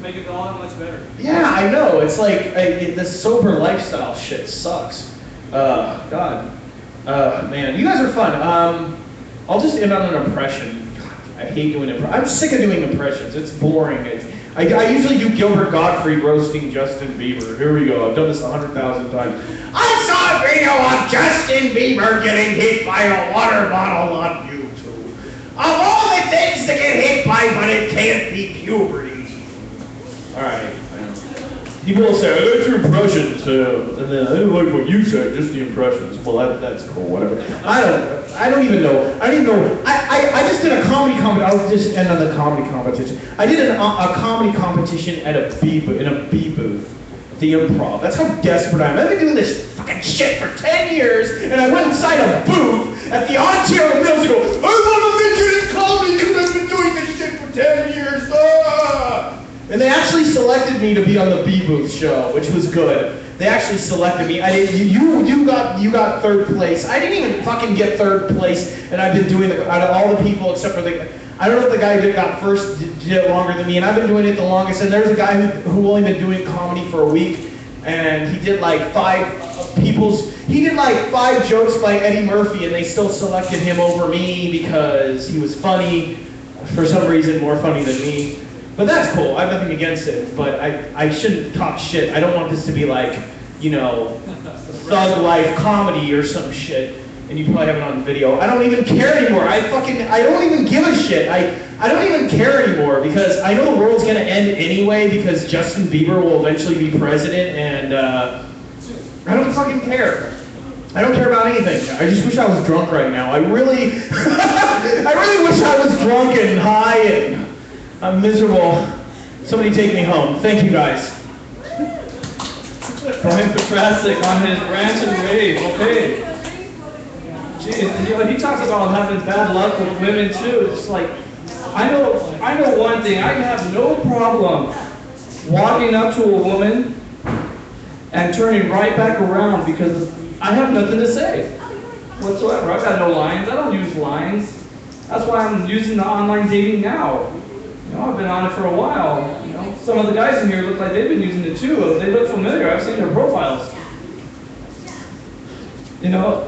Make it go on much better. Yeah, I know. It's like this sober lifestyle shit sucks. God. Man, you guys are fun. I'll just end on an impression. I hate doing impressions. I'm sick of doing impressions. It's boring. I usually do Gilbert Gottfried roasting Justin Bieber. Here we go. I've done this 100,000 times. I saw a video of Justin Bieber getting hit by a water bottle on YouTube. Of all the things to get hit by, but it can't be puberty. All right. People will say, I like your impressions, and then I didn't like what you said, just the impressions. Well, that's cool, whatever. I don't even know. I just did a comedy competition. I'll just end on the comedy competition. I did a comedy competition at a B booth, the Improv. That's how desperate I am. I've been doing this fucking shit for 10 years, and I went inside a booth at the Ontario Mills and go, I want to make it in comedy because I've been doing this shit for 10 years. Ah! And they actually selected me to be on the B Booth show, which was good. They actually selected me. You got third place. I didn't even fucking get third place, and I've been doing out of all the people except for I don't know if the guy who got first did it longer than me, and I've been doing it the longest. And there's a guy who only been doing comedy for a week, and he did like 5 jokes by Eddie Murphy, and they still selected him over me because he was funny, for some reason more funny than me. But that's cool. I have nothing against it. But I shouldn't talk shit. I don't want this to be like, you know, thug life comedy or some shit. And you probably have it on video. I don't even care anymore. I don't even give a shit. I don't even care anymore because I know the world's gonna end anyway because Justin Bieber will eventually be president, and I don't fucking care. I don't care about anything. I just wish I was drunk right now. I really wish I was drunk and high and I'm miserable. Somebody take me home. Thank you guys. Brian Petrasik on his rant and rave. Okay. Jeez, you know, he talks about having bad luck with women too. It's like, I know one thing. I have no problem walking up to a woman and turning right back around because I have nothing to say whatsoever. I've got no lines. I don't use lines. That's why I'm using the online dating now. You know, I've been on it for a while. You know, some of the guys in here look like they've been using it too. They look familiar. I've seen their profiles. You know,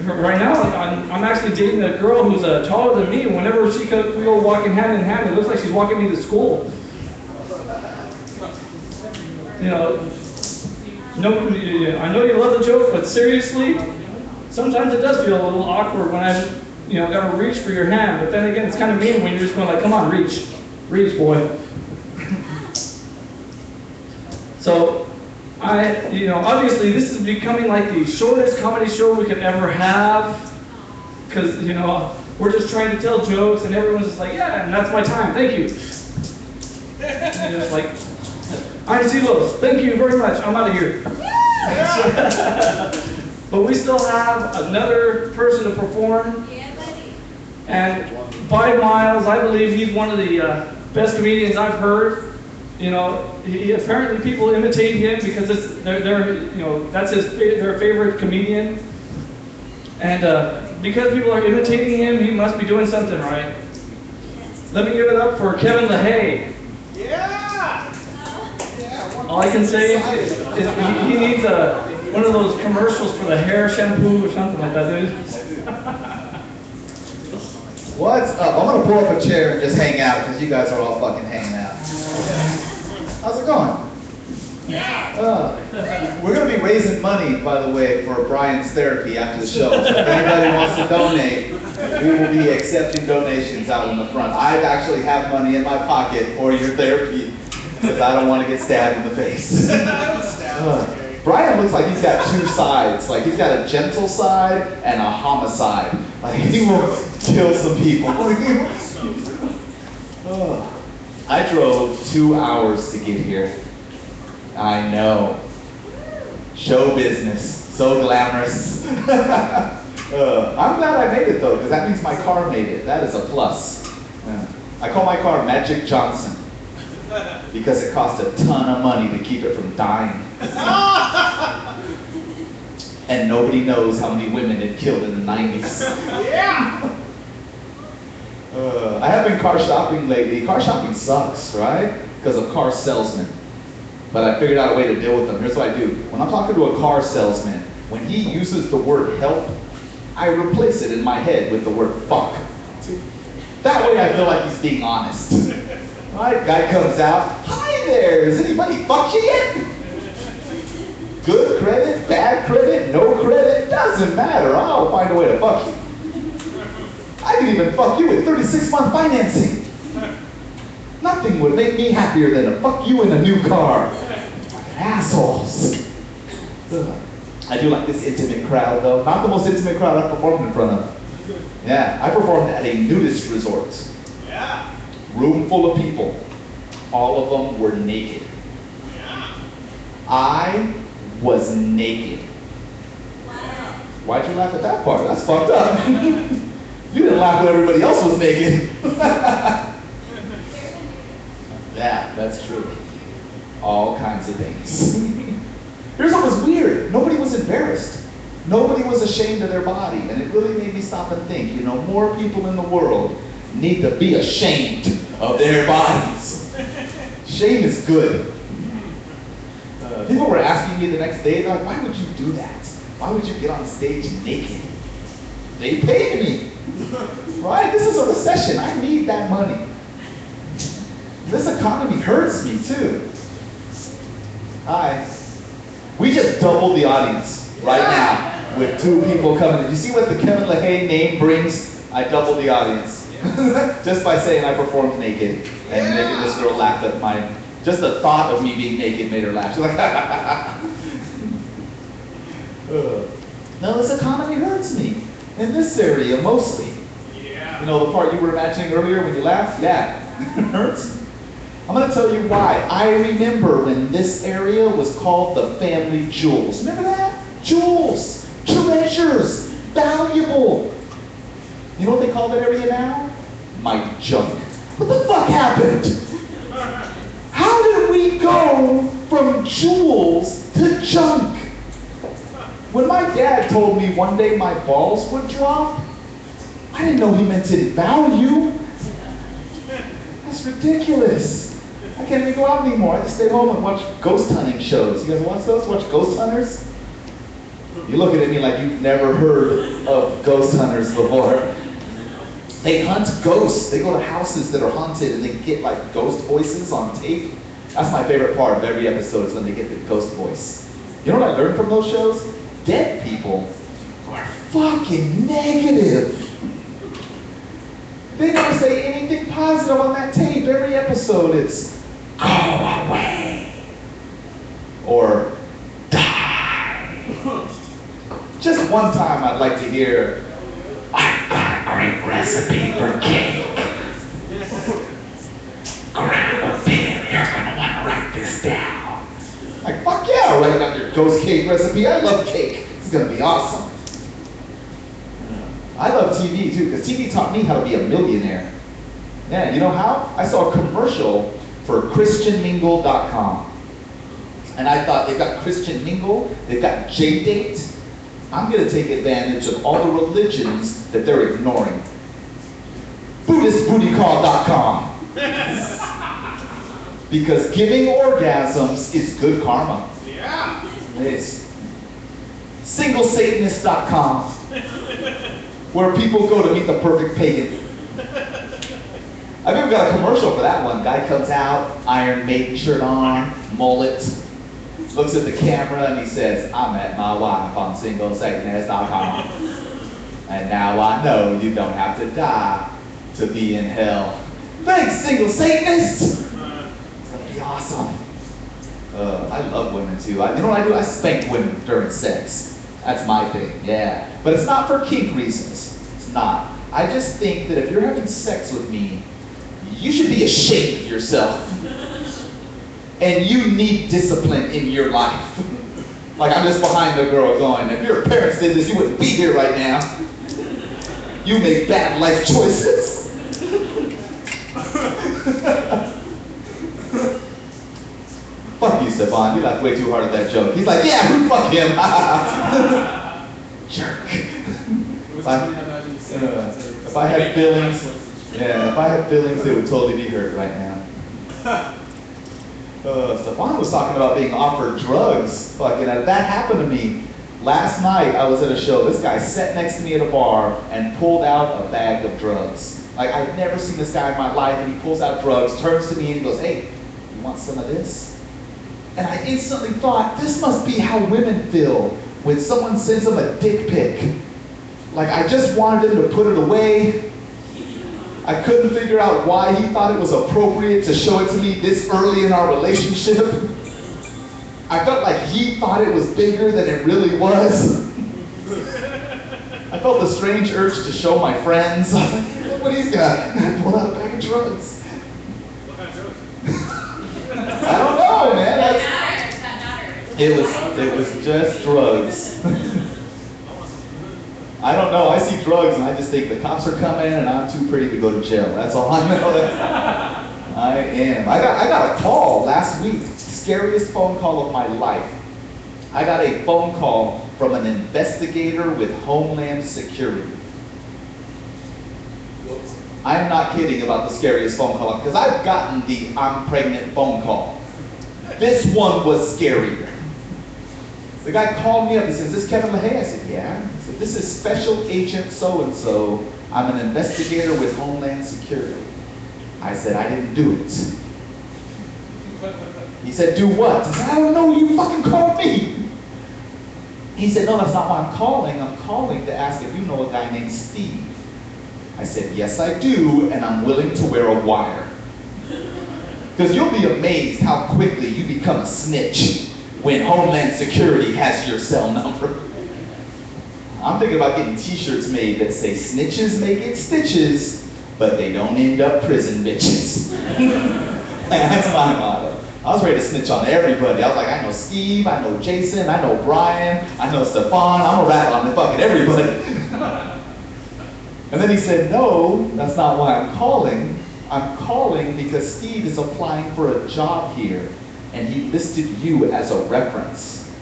right now I'm actually dating a girl who's taller than me. And whenever we go walking hand in hand, it looks like she's walking me to school. You know, no, I know you love the joke, but seriously, sometimes it does feel a little awkward when I, you know, gotta reach for your hand. But then again, it's kind of mean when you're just going like, come on, reach, boy. So, you know, obviously this is becoming like the shortest comedy show we could ever have, because, you know, we're just trying to tell jokes, and everyone's just like, yeah, and that's my time, thank you. And it's like, I'm Zelos, thank you very much, I'm out of here. but we still have another person to perform. Yeah, buddy. And by miles, I believe he's one of the best comedians I've heard. You know, apparently people imitate him because that's their favorite comedian. And because people are imitating him, he must be doing something right. Let me give it up for Kevin LaHaye. Yeah! All I can say is he needs one of those commercials for the hair shampoo or something like that, dude. What's up? I'm gonna pull up a chair and just hang out because you guys are all fucking hanging out. How's it going? We're gonna be raising money, by the way, for Brian's therapy after the show. So if anybody wants to donate, we will be accepting donations out in the front. I actually have money in my pocket for your therapy because I don't want to get stabbed in the face. Brian looks like he's got two sides. Like he's got a gentle side and a homicide. Like he will kill some people. I drove 2 hours to get here. I know. Show business. So glamorous. I'm glad I made it though, because that means my car made it. That is a plus. I call my car Magic Johnson because it cost a ton of money to keep it from dying. And nobody knows how many women it killed in the 90s. Yeah! I have been car shopping lately. Car shopping sucks, right? Because of car salesmen. But I figured out a way to deal with them. Here's what I do. When I'm talking to a car salesman, when he uses the word help, I replace it in my head with the word fuck. That way I feel like he's being honest. Right? Guy comes out, hi there, has anybody fucked you yet? Good credit, bad credit, no credit, doesn't matter. I'll find a way to fuck you. I can even fuck you with 36-month financing. Nothing would make me happier than to fuck you in a new car. Fucking assholes. Ugh. I do like this intimate crowd though. Not the most intimate crowd I've performed in front of. Yeah, I performed at a nudist resort. Yeah! Room full of people. All of them were naked. Yeah! I was naked. Wow. Why'd you laugh at that part? That's fucked up. You didn't laugh when everybody else was naked. Yeah, that's true. All kinds of things. Here's what was weird. Nobody was embarrassed. Nobody was ashamed of their body. And it really made me stop and think, you know, more people in the world need to be ashamed of their bodies. Shame is good. People were asking me the next day, they're like, why would you do that? Why would you get on stage naked? They paid me. Right? This is a recession. I need that money. This economy hurts me too. Hi. We just doubled the audience right now with 2 people coming. Did you see what the Kevin LaHaye name brings? I doubled the audience. Just by saying I performed naked and making this girl laugh at my, just the thought of me being naked made her laugh. She's like, no, this economy hurts me. In this area, mostly. Yeah! You know, the part you were imagining earlier when you laughed? Yeah, it hurts. I'm going to tell you why. I remember when this area was called the Family Jewels. Remember that? Jewels, treasures, valuable. You know what they call that area now? My junk. What the fuck happened? How did we go from jewels to junk? When my dad told me one day my balls would drop, I didn't know he meant in value. That's ridiculous. I can't even go out anymore. I just stay home and watch ghost hunting shows. You guys watch those? Watch Ghost Hunters? You're looking at me like you've never heard of ghost hunters before. They hunt ghosts. They go to houses that are haunted and they get like ghost voices on tape. That's my favorite part of every episode is when they get the ghost voice. You know what I learned from those shows? Dead people are fucking negative. They never say anything positive on that tape. Every episode it's go away or die. Just one time I'd like to hear, I've got a great recipe for cake. Grab a pen, you're gonna wanna write this down. Like, fuck yeah, I'll write down your ghost cake recipe. I love cake. It's gonna be awesome. I love TV too, because TV taught me how to be a millionaire. Yeah, you know how? I saw a commercial for ChristianMingle.com. And I thought, they've got Christian Mingle, they've got J-Date. I'm gonna take advantage of all the religions that they're ignoring. BuddhistBootyCall.com. Because giving orgasms is good karma. Yeah. It is. SingleSatanist.com. Where people go to meet the perfect pagan. I've even got a commercial for that one. Guy comes out, Iron Maiden shirt on, mullet, looks at the camera and he says, I met my wife on SingleSatanist.com. And now I know you don't have to die to be in hell. Thanks, Single Satanist! It's gonna be awesome. I love women too. You know what I do? I spank women during sex. That's my thing, yeah. But it's not for kink reasons. It's not. I just think that if you're having sex with me, you should be ashamed of yourself. And you need discipline in your life. Like I'm just behind the girl going, if your parents did this, you wouldn't be here right now. You make bad life choices. Fuck you, Stefan. You laughed way too hard at that joke. He's like, yeah, fuck him. Jerk. If I had feelings, if I had feelings, they would totally be hurt right now. Stefan was talking about being offered drugs. Fucking, that happened to me. Last night, I was at a show. This guy sat next to me at a bar and pulled out a bag of drugs. Like, I've never seen this guy in my life, and he pulls out drugs, turns to me, and he goes, hey, you want some of this? And I instantly thought, this must be how women feel when someone sends them a dick pic. Like, I just wanted him to put it away. I couldn't figure out why he thought it was appropriate to show it to me this early in our relationship. I felt like he thought it was bigger than it really was. I felt the strange urge to show my friends. I was like, hey, look what he's got. And I pulled out a bag of drugs. What kind of drugs? I don't know, man. That matters. It was just drugs. I don't know. I see drugs and I just think the cops are coming and I'm too pretty to go to jail. That's all I know. I am. I got a call last week. Scariest phone call of my life. I got a phone call from an investigator with Homeland Security. I'm not kidding about the scariest phone call because I've gotten the I'm pregnant phone call. This one was scarier. The guy called me up. He says, is this Kevin LaHaye? I said, yeah. He said, this is Special Agent so-and-so. I'm an investigator with Homeland Security. I said, I didn't do it. He said, do what? I said, I don't know. You fucking called me. He said, no, that's not why I'm calling. I'm calling to ask if you know a guy named Steve. I said, yes, I do, and I'm willing to wear a wire. Because you'll be amazed how quickly you become a snitch when Homeland Security has your cell number. I'm thinking about getting t-shirts made that say, snitches may get stitches, but they don't end up prison bitches. That's my motto. I was ready to snitch on everybody. I was like, I know Steve, I know Jason, I know Brian, I know Stefan, I'm a rat on the fucking everybody. And then he said, no, that's not why I'm calling. I'm calling because Steve is applying for a job here, and he listed you as a reference.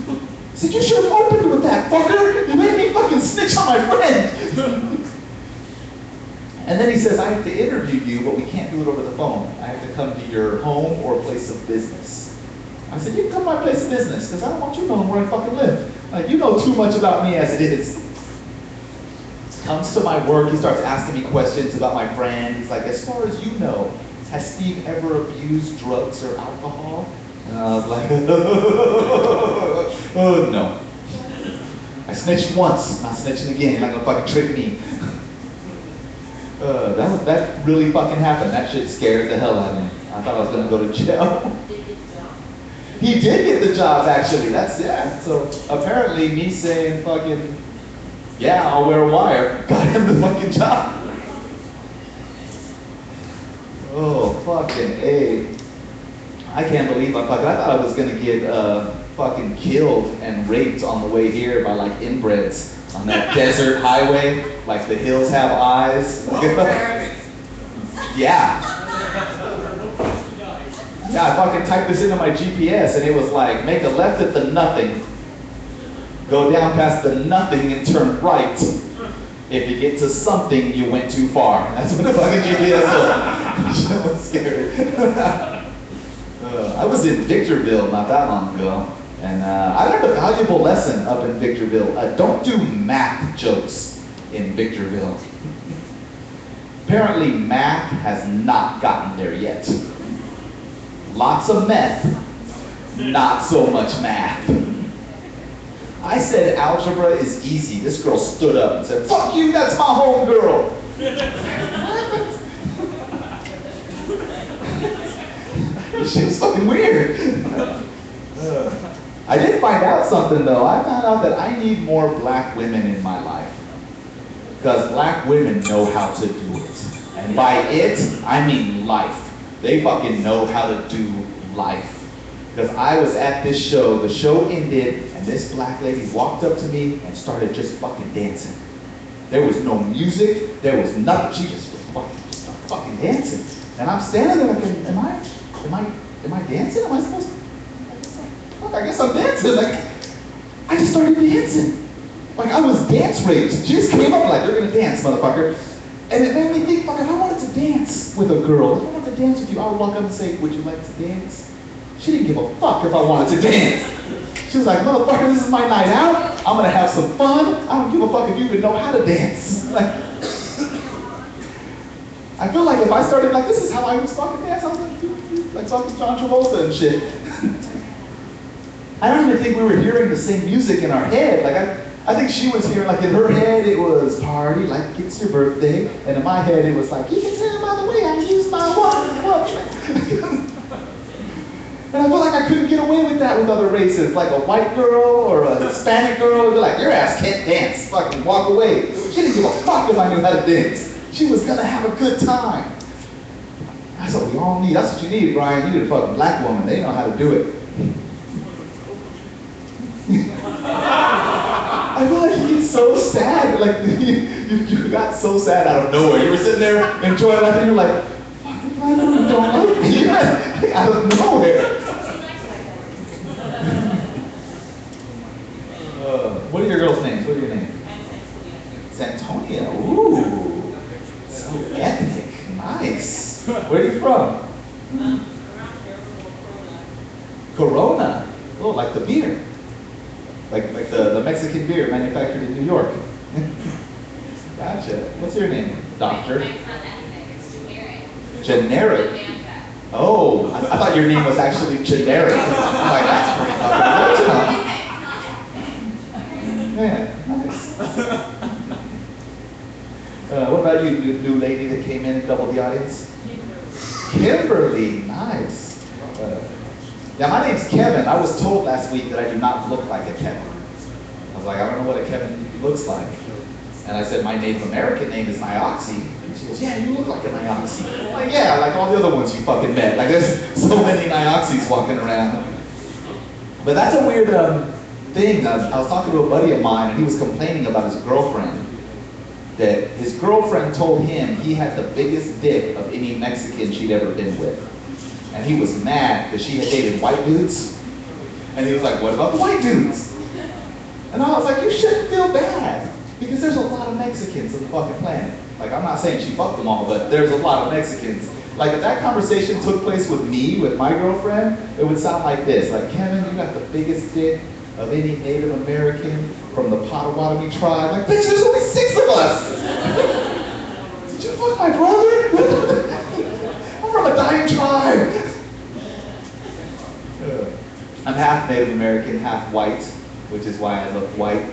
I said, you should have opened with that, fucker! You made me fucking snitch on my friend! And then he says, I have to interview you, but we can't do it over the phone. I have to come to your home or place of business. I said, you can come to my place of business, because I don't want you knowing where I fucking live. Like, you know too much about me as it is. Comes to my work, he starts asking me questions about my friend. He's like, as far as you know, has Steve ever abused drugs or alcohol? And I was like, oh no. I snitched once, not snitching again. You're not gonna fucking trick me. That really fucking happened. That shit scared the hell out of me. I thought I was gonna go to jail. He did get the job, actually. That's, yeah. So apparently me saying fucking, yeah, I'll wear a wire, got him the fucking job. Oh, fucking A. I can't believe I thought I was gonna get fucking killed and raped on the way here by like inbreds on that desert highway. Like the hills have eyes. Yeah. Yeah, I fucking typed this into my GPS and it was like, make a left at the nothing. Go down past the nothing and turn right. If you get to something, you went too far. That's what the fucking GPS was. That was scary. I was in Victorville not that long ago, and I learned a valuable lesson up in Victorville. Don't do math jokes in Victorville. Apparently, math has not gotten there yet. Lots of meth, not so much math. I said algebra is easy. This girl stood up and said, "Fuck you, that's my home girl." She was fucking weird. I did find out something though. I found out that I need more black women in my life. Because black women know how to do it. And by it, I mean life. They fucking know how to do life. Because I was at this show, the show ended, and this black lady walked up to me and started just fucking dancing. There was no music, there was nothing, she just was fucking dancing. And I'm standing there like, am I dancing? Am I supposed to? Fuck, I guess I'm dancing. Like, I just started dancing. Like I was dance raped. She just came up like, "You're gonna dance, motherfucker." And it made me think, fuck, if I wanted to dance with a girl, if I wanted to dance with you, I would walk up and say, "Would you like to dance?" She didn't give a fuck if I wanted to dance. She was like, "Motherfucker, this is my night out. I'm gonna have some fun. I don't give a fuck if you even know how to dance." Like, I feel like if I started like, this is how I was fucking dance, I was like fucking John Travolta and shit. I don't even think we were hearing the same music in our head. Like I think she was hearing, like in her head it was party, like it's your birthday. And in my head it was like, you can tell by the way I use my watch. And I feel like I couldn't get away with that with other races. Like a white girl or a Hispanic girl would be like, your ass can't dance, fucking walk away. She didn't give a fuck if I knew how to dance. She was gonna have a good time. That's what we all need. That's what you need, Brian. You need a fucking black woman. They know how to do it. I feel like you get so sad. Like you got so sad out of nowhere. You were sitting there enjoying life and you're like, fucking black women don't like me. Out of nowhere. What are your girls' names? What are your names? Santonia. Ooh. So ethnic. Nice. Where are you from? Corona. Oh, like the beer. Like the Mexican beer manufactured in New York. Gotcha. What's your name? Doctor? Generic. Oh, I thought your name was actually generic. I'm like, that's pretty fucking original. Yeah, nice. What about you, new lady that came in and doubled the audience? Kimberly, nice. Yeah, my name's Kevin. I was told last week that I do not look like a Kevin. I was like, I don't know what a Kevin looks like. And I said, my Native American name is Nioxie. And she goes, yeah, you look like a Nioxie. I'm like, yeah, like all the other ones you fucking met. Like there's so many Nioxies walking around. But that's a weird thing. I was talking to a buddy of mine and he was complaining about his girlfriend. That his girlfriend told him he had the biggest dick of any Mexican she'd ever been with. And he was mad because she had dated white dudes. And he was like, what about the white dudes? And I was like, you shouldn't feel bad. Because there's a lot of Mexicans on the fucking planet. Like, I'm not saying she fucked them all, but there's a lot of Mexicans. Like, if that conversation took place with me, with my girlfriend, it would sound like this. Like, Kevin, you got the biggest dick of any Native American from the Potawatomi tribe. Like, bitch, there's only 6 of us. Did you fuck my brother? I'm from a dying tribe. I'm half Native American, half white, which is why I look white.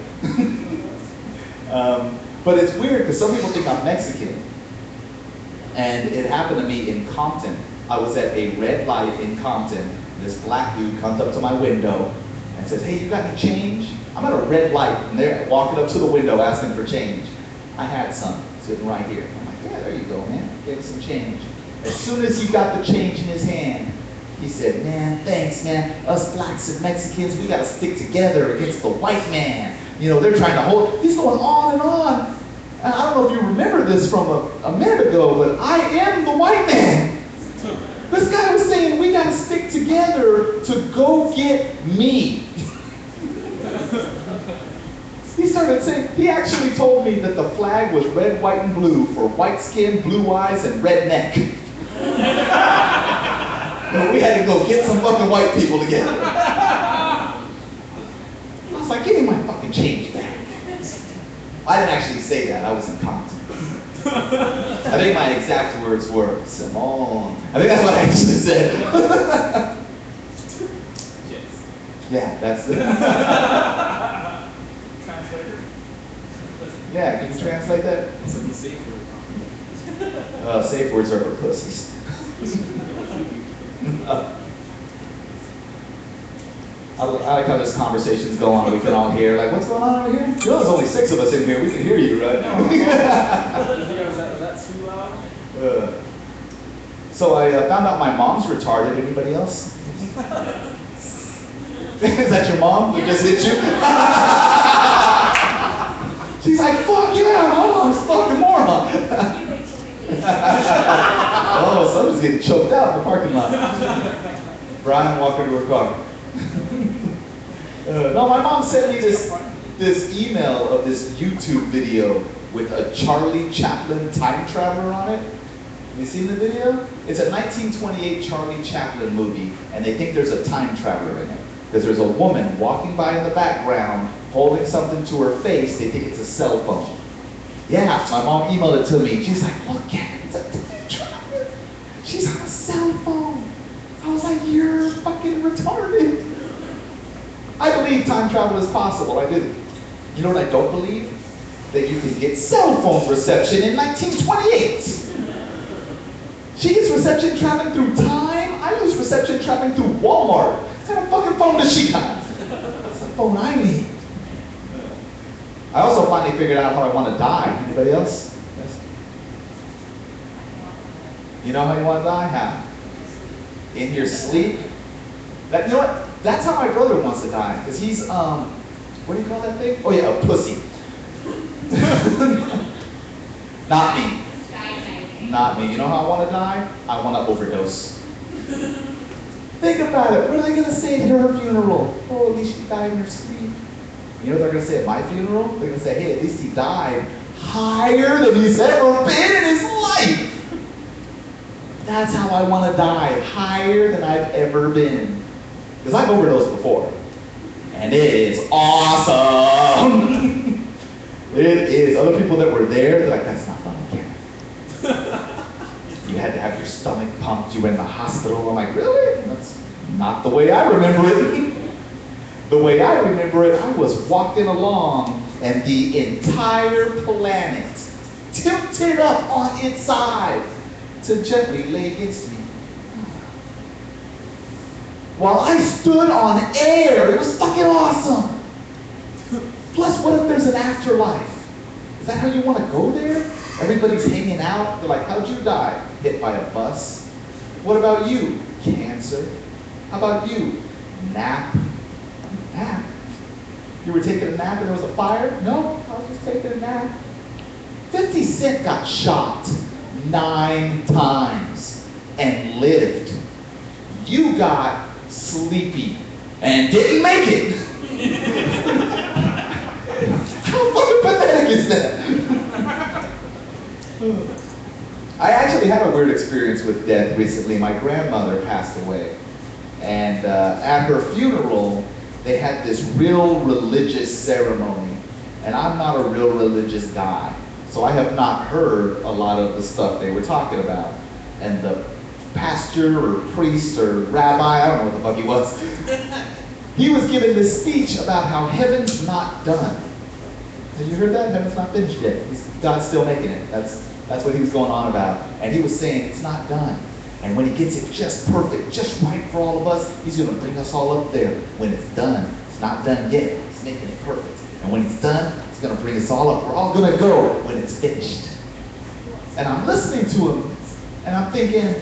But it's weird because some people think I'm Mexican. And it happened to me in Compton. I was at a red light in Compton. This black dude comes up to my window and says, hey, you got any change? I'm at a red light and they're walking up to the window asking for change. I had some sitting right here. I'm like, yeah, there you go, man. Get some change. As soon as he got the change in his hand, He said, man, thanks, man. Us blacks and Mexicans, we gotta stick together against the white man. You know, they're trying to hold, he's going on and on. And I don't know if you remember this from a minute ago, but I am the white man. This guy was saying we gotta stick together to go get me. He started saying, he actually told me that the flag was red, white, and blue for white skin, blue eyes, and red neck. And we had to go get some fucking white people together. I was like, give me my fucking change back. I didn't actually say that, I was in context. I think my exact words were, Simone. I think that's what I actually said. Yeah, that's it. Yeah, can you translate that? Safe words are for pussies. I like how this conversation's going on. We can all hear, like, what's going on over here? You know, there's only 6 of us in here. We can hear you, right? That's too loud. So I found out my mom's retarded. Anybody else? Is that your mom that just hit you? She's like, fuck yeah, my mom's a fucking moron. Oh, someone's getting choked out in the parking lot. Brian walking to her car. No, my mom sent me this email of this YouTube video with a Charlie Chaplin time traveler on it. Have you seen the video? It's a 1928 Charlie Chaplin movie, and they think there's a time traveler in it. Because there's a woman walking by in the background, holding something to her face. They think it's a cell phone. Yeah, my mom emailed it to me. She's like, look at it, it's a time traveler. She's on a cell phone. I was like, you're fucking retarded. I believe time travel is possible. I do. You know what I don't believe? That you can get cell phone reception in 1928. She gets reception traveling through time. I use reception traveling through Walmart. What kind of fucking phone does she have? That's the phone I need. I also finally figured out how I want to die. Anybody else? Yes. You know how you want to die? How? In your sleep? You know what? That's how my brother wants to die. Because he's, what do you call that thing? Oh yeah, a pussy. Not me. Not me. You know how I want to die? I want to overdose. Think about it. What are they going to say at her funeral? Oh, at least she died in her sleep. You know what they're going to say at my funeral? They're going to say, hey, at least he died higher than he's ever been in his life. That's how I want to die, higher than I've ever been. Because I've overdosed before. And it is awesome. It is. Other people that were there, they're like, that's not fun again. You had to have your stomach pumped, you were in the hospital. I'm like, really? That's not the way I remember it. The way I remember it, I was walking along and the entire planet tilted up on its side to gently lay against me. While I stood on air. It was fucking awesome. Plus, what if there's an afterlife? Is that how you want to go there? Everybody's hanging out. They're like, how'd you die? Hit by a bus. What about you? Cancer. How about you? Nap. Nap. You were taking a nap and there was a fire? No, I was just taking a nap. 50 Cent got shot 9 times and lived. You got sleepy and didn't make it. How fucking pathetic is that? I actually had a weird experience with death recently. My grandmother passed away. And at her funeral, they had this real religious ceremony. And I'm not a real religious guy. So I have not heard a lot of the stuff they were talking about. And the pastor or priest or rabbi, I don't know what the fuck he was, he was giving this speech about how heaven's not done. Have you heard that? Heaven's not finished yet. God's still making it. That's what he was going on about. And he was saying it's not done. And when he gets it just perfect, just right for all of us, he's going to bring us all up there when it's done. It's not done yet. He's making it perfect. And when it's done, he's going to bring us all up. We're all going to go when it's finished. And I'm listening to him, and I'm thinking,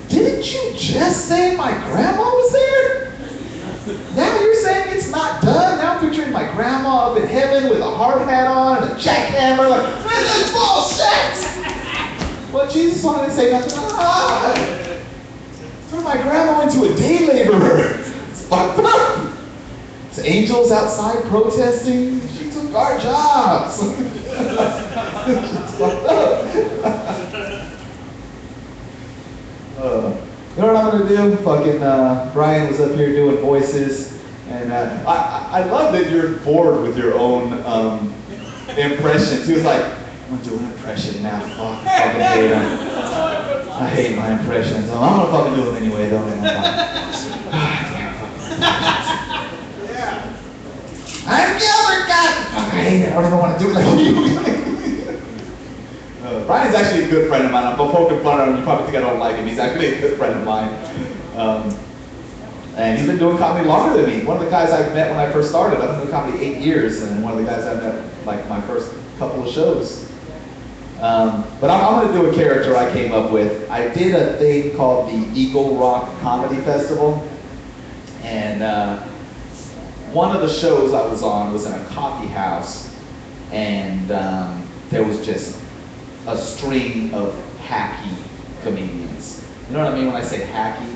didn't didn't you just say my grandma was there? Now you're saying it's not done? Now I'm picturing my grandma up in heaven with a hard hat on and a jackhammer, like, this is bullshit! Well, Jesus wanted to say nothing. Turn my grandma into a day laborer. It's fucked up. It's angels outside protesting. She took our jobs. It's fucked up. You know what I'm gonna do? Fucking Brian was up here doing voices, and I love that you're bored with your own impressions. He was like, I'm gonna do an impression now. Fuck, I fucking hate them. I hate my impressions. I'm gonna fucking do them anyway, though. I'm the other guy. Fuck, I hate it. I don't want to do it like you. Brian's actually a good friend of mine. I'm poking fun at him. You probably think I don't like him. He's actually a good friend of mine. And he's been doing comedy longer than me. One of the guys I met when I first started, I've been doing comedy 8 years, and one of the guys I met like my first couple of shows. But I'm going to do a character I came up with. I did a thing called the Eagle Rock Comedy Festival, and one of the shows I was on was in a coffee house, and there was just a string of hacky comedians. You know what I mean when I say hacky?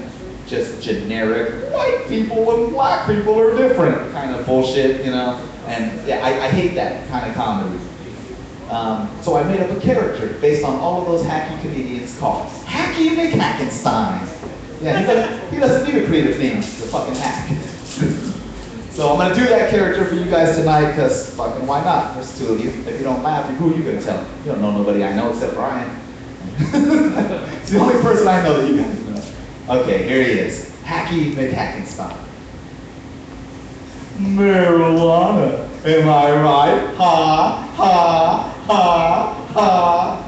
Just generic, white people and black people are different kind of bullshit, you know? And yeah, I hate that kind of comedy. So I made up a character based on all of those hacky comedians called Hacky McHackenstein. Yeah, he doesn't need a creative name, he's a fucking hack. So I'm gonna do that character for you guys tonight, because fucking why not? There's two of you. If you don't laugh, who are you gonna tell? You don't know nobody I know except Brian. It's the only person I know that you guys know. Okay, here he is. Hacky McHackenstein. Marijuana, am I right? Ha, ha, ha, ha.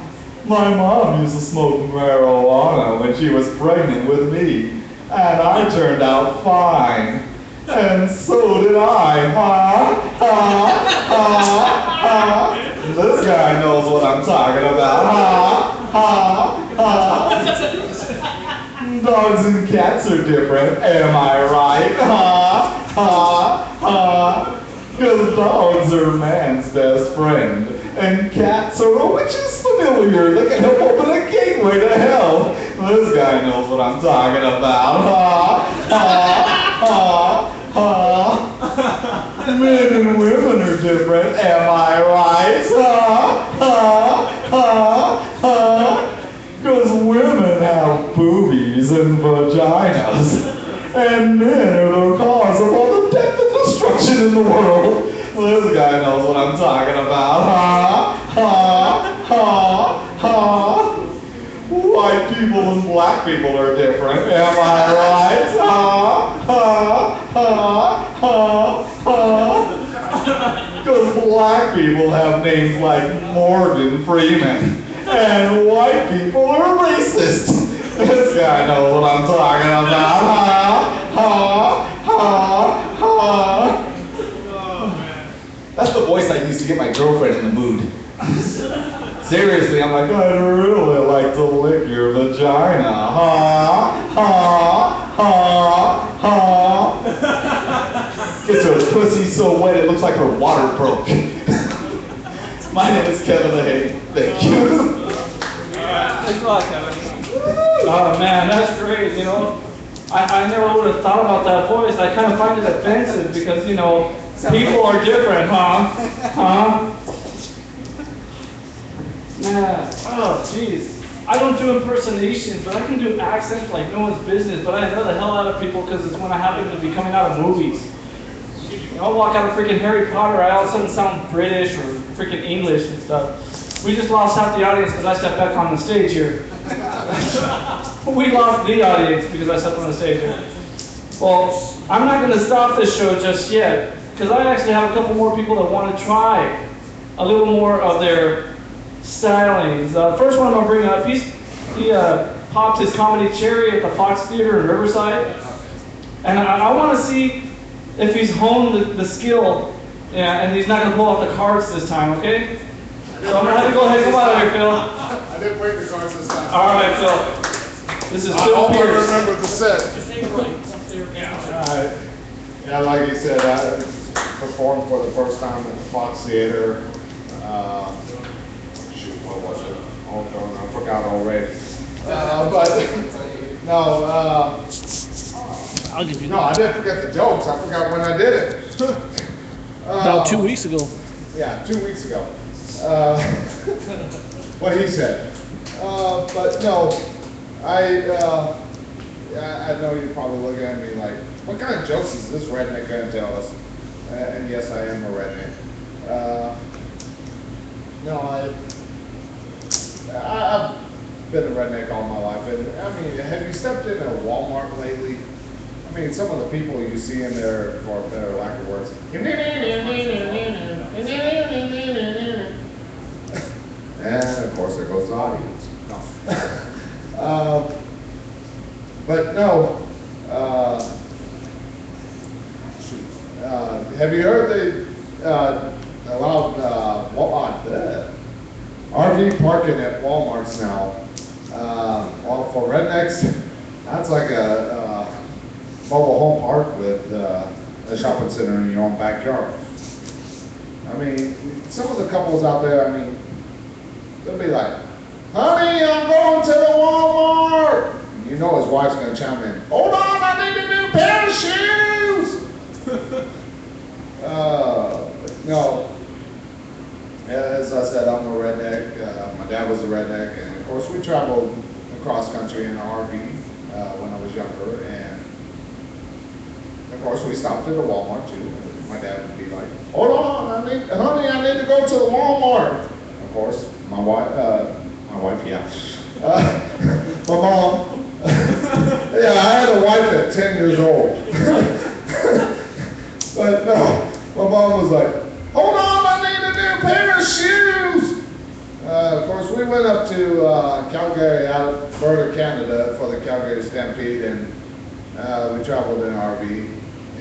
My mom used to smoke marijuana when she was pregnant with me, and I turned out fine. And so did I. Ha, ha, ha, ha. This guy knows what I'm talking about. Ha, ha, ha. Dogs and cats are different, am I right? Ha, ha, ha. Because dogs are man's best friend, and cats are a witch's familiar that can help open a gateway to hell. This guy knows what I'm talking about. Ha, ha, ha, ha. Men and women are different, am I right? Ha, ha, ha, ha. Because women have boobies and vaginas, and men are the cause of all the death and destruction in the world. This guy knows what I'm talking about. Ha, ha, ha, ha. White people and black people are different, am I right? Ha, ha, ha, ha, ha. Because black people have names like Morgan Freeman. And white people are racist. This guy knows what I'm talking about. Ha, ha, ha, ha. That's the voice I used to get my girlfriend in the mood. Seriously, I'm like, I'd really like to lick your vagina. Ha, ha, ha, ha. Gets her pussy so wet it looks like her water broke. My name is Kevin LaHaye. Thank you. Thanks a lot, Kevin. Oh man, that's great, you know. I never would have thought about that voice. I kind of find it offensive because, you know, people are different, huh? Huh? Man, oh jeez. I don't do impersonations, but I can do accents like no one's business, but I know the hell out of people because it's when I happen to be coming out of movies. I'll walk out of freaking Harry Potter, I all of a sudden sound British or freaking English and stuff. We just lost half the audience because I stepped back on the stage here. We lost the audience because I stepped on the stage here. Well, I'm not going to stop this show just yet because I actually have a couple more people that want to try a little more of their stylings. First one I'm going to bring up, he popped his comedy cherry at the Fox Theater in Riverside. And I want to see if he's honed the skill, yeah, and he's not going to pull out the cards this time, okay? So I'm going to have to go ahead and come out of here, Phil. I didn't break the cards this time. All right, Phil. This is I Phil hope I Pierce. remember the set. Just take a right, up there. Yeah, like you said, I performed for the first time at the Fox Theater. Shoot, what was it? Oh, no, I forgot already. But no, I'll give you no, I didn't forget the jokes. I forgot when I did it. about 2 weeks ago. Yeah, 2 weeks ago. What he said. But no, I know you're probably looking at me like, what kind of jokes is this redneck going to tell us? And yes, I am a redneck. No, I've been a redneck all my life. And I mean, have you stepped in a Walmart lately? I mean, some of the people you see in there, for better lack of words, and of course there goes the audience. No. But no, have you heard they allowed RV parking at Walmarts now? Well, for rednecks, that's like a mobile home park with a shopping center in your own backyard. I mean, some of the couples out there, I mean, they'll be like, honey, I'm going to the Walmart. You know his wife's going to chime in, hold on, I need a new pair of shoes. No, as I said, I'm a redneck. My dad was a redneck, and of course we traveled across country in an RV when I was younger, and of course we stopped at a Walmart too. My dad would be like, hold on, honey, I need to go to the Walmart. Of course, my wife, yeah. My mom, yeah, I had a wife at 10 years old. But no, my mom was like, hold on, I need a new pair of shoes. Of course, we went up to Calgary, Alberta, Canada for the Calgary Stampede, and we traveled in an RV,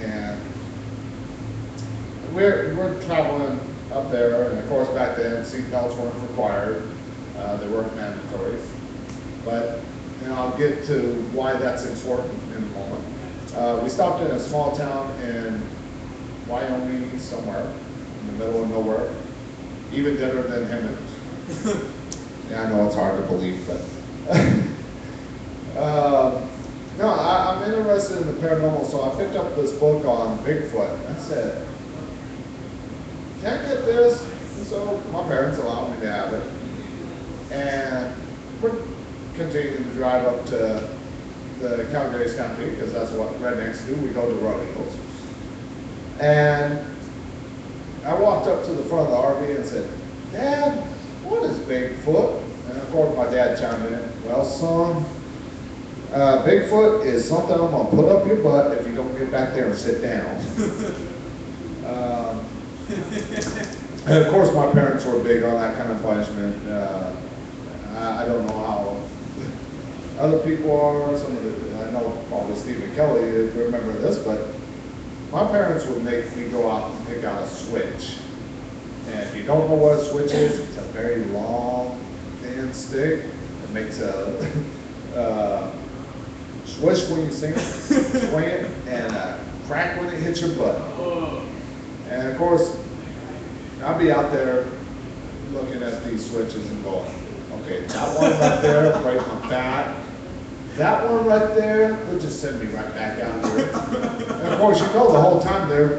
and we're traveling up there, and of course back then seatbelts weren't required, they weren't mandatory, but you know, I'll get to why that's important in a moment. We stopped in a small town in Wyoming somewhere, in the middle of nowhere, even better than Hemet. Yeah, I know it's hard to believe, but no, I'm interested in the paranormal, so I picked up this book on Bigfoot. I said, can I get this? And so my parents allowed me to have it. And we're continuing to drive up to the Calgary Stampede, because that's what rednecks do. We go to rodeos. And I walked up to the front of the RV and said, Dad, what is Bigfoot? And of course my dad chimed in, well, son, Bigfoot is something I'm going to put up your butt if you don't get back there and sit down. And of course my parents were big on that kind of punishment. I don't know how other people are. Some of the, I know probably Stephen Kelly remember this, but my parents would make me go out and pick out a switch. And if you don't know what a switch is, it's a very long, thin stick. It makes a swish when you swing it, and a crack when it hits your butt. And of course, I'll be out there looking at these switches and going, okay, that one right there, right my back. That one right there, they'll just send me right back out there. And of course, you know the whole time they're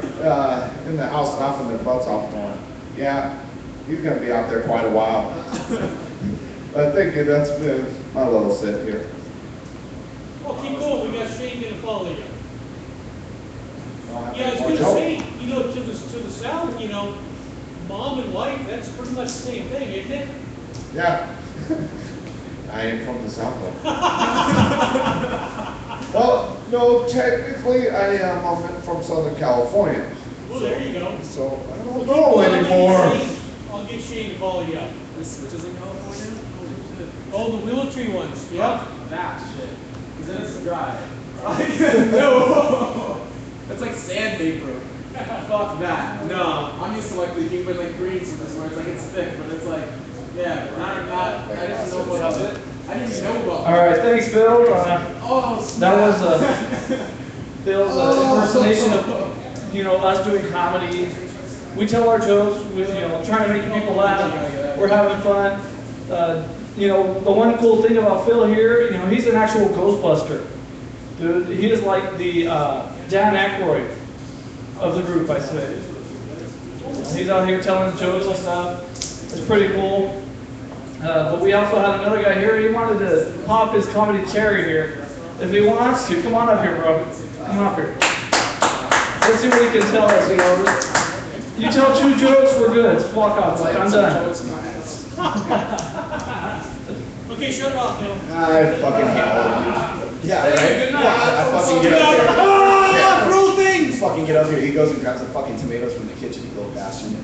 in the house laughing their butts off going, yeah, he's going to be out there quite a while. But thank you, that's been my little sit here. Well, keep going, we got Shane gonna follow you. I'll have Yeah, I was more gonna joke. say, you know, to the south, you know, mom and wife, that's pretty much the same thing, isn't it? Yeah. I ain't from the South though. Well, no, technically I am. I'm from Southern California. Well, there you go. So I don't Well, know keep going, anymore. I'll get Shane to follow you up. The switches in California? Oh, the willow tree ones, yeah. That shit. Because then it's dry. No! That's like sandpaper. Fuck that. No. I'm used to like the human like green surface where it's like it's thick, but it's like, yeah, not I didn't know what of it. I didn't even know about All right, thanks, Bill. Oh, That was Bill's impersonation of, us doing comedy. We tell our jokes, trying to make people laugh. We're having fun. The one cool thing about Phil here, he's an actual Ghostbuster. Dude, he is like the Dan Aykroyd of the group, I say. He's out here telling jokes and stuff. It's pretty cool. But we also had another guy here. He wanted to pop his comedy cherry here. If he wants to, come on up here, bro. Come on up here. Let's see what he can tell us. You tell 2 jokes, we're good. Walk off. Like, I'm done. Okay, shut it off, Bill. I fucking hate all of you. Yeah, Hey, right? good night. I fucking get up there. Ah, throw things! Fucking get up here. He goes and grabs the fucking tomatoes from the kitchen, you little bastard.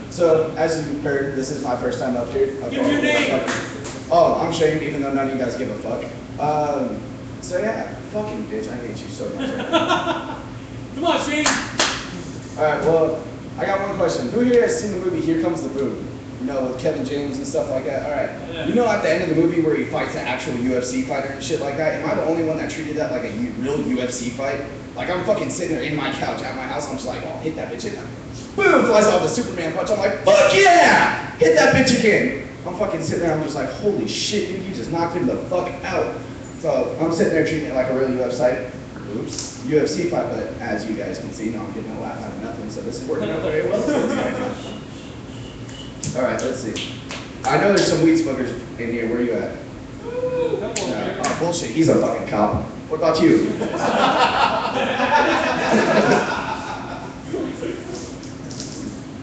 So, as you heard, this is my first time up here. Give me your name. Oh, I'm Shane, even though none of you guys give a fuck. So yeah, fucking bitch, I hate you so much. Come on, Shane. Alright, well, I got one question. Who here has seen the movie Here Comes the Boom? With Kevin James and stuff like that? Alright. Yeah. At the end of the movie where he fights an actual UFC fighter and shit like that, am I the only one that treated that like a real UFC fight? Like, I'm fucking sitting there in my couch at my house, I'm just like, oh, hit that bitch, hit that. Boom, flies off the Superman punch, I'm like, fuck yeah! Hit that bitch again! I'm fucking sitting there, I'm just like, holy shit, dude, you just knocked him the fuck out. So, I'm sitting there treating it like a real UFC fight, but as you guys can see, no, I'm getting a laugh out of nothing, so this is working out very well. Alright, let's see. I know there's some weed smokers in here, where are you at? Oh, bullshit, he's a fucking cop. What about you?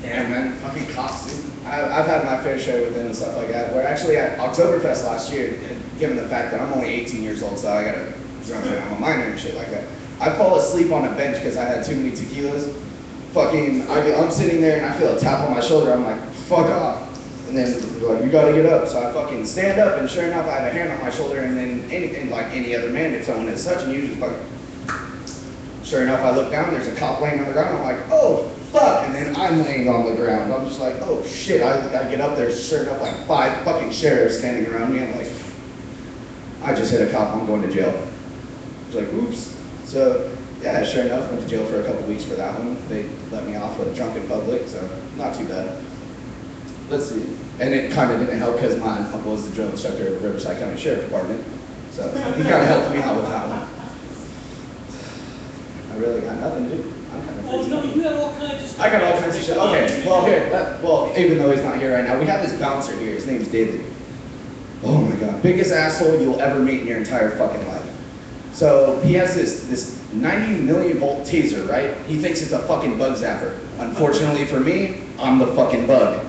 Yeah, man, fucking cops, dude. I've had my fair share with them and stuff like that. We're actually at Oktoberfest last year, given the fact that I'm only 18 years old, so I'm a minor and shit like that. I fall asleep on a bench because I had too many tequilas. I'm sitting there and I feel a tap on my shoulder. I'm like, fuck off. And then they're like, you gotta get up. So I fucking stand up, and sure enough, I have a hand on my shoulder, and then anything like any other man, if someone is touching you, just fucking. Sure enough, I look down, there's a cop laying on the ground. I'm like, oh, fuck. And then I'm laying on the ground. I'm just like, oh, shit. I get up there, sure enough, like 5 fucking sheriffs standing around me. I'm like, I just hit a cop. I'm going to jail. I was like, oops. So, yeah, sure enough, went to jail for a couple weeks for that one. They let me off with drunk in public, so not too bad. Let's see. And it kind of didn't help because my uncle was the drill instructor at the Riverside County Sheriff Department. So he kind of helped me out with that one. I really got nothing, dude. I'm kind of Oh, no, you had all kinds of stuff. I got all kinds of shit. Okay, well, here, even though he's not here right now, we have this bouncer here. His name's David. Oh my god, biggest asshole you'll ever meet in your entire fucking life. So he has this 90 million volt taser, right? He thinks it's a fucking bug zapper. Unfortunately for me, I'm the fucking bug.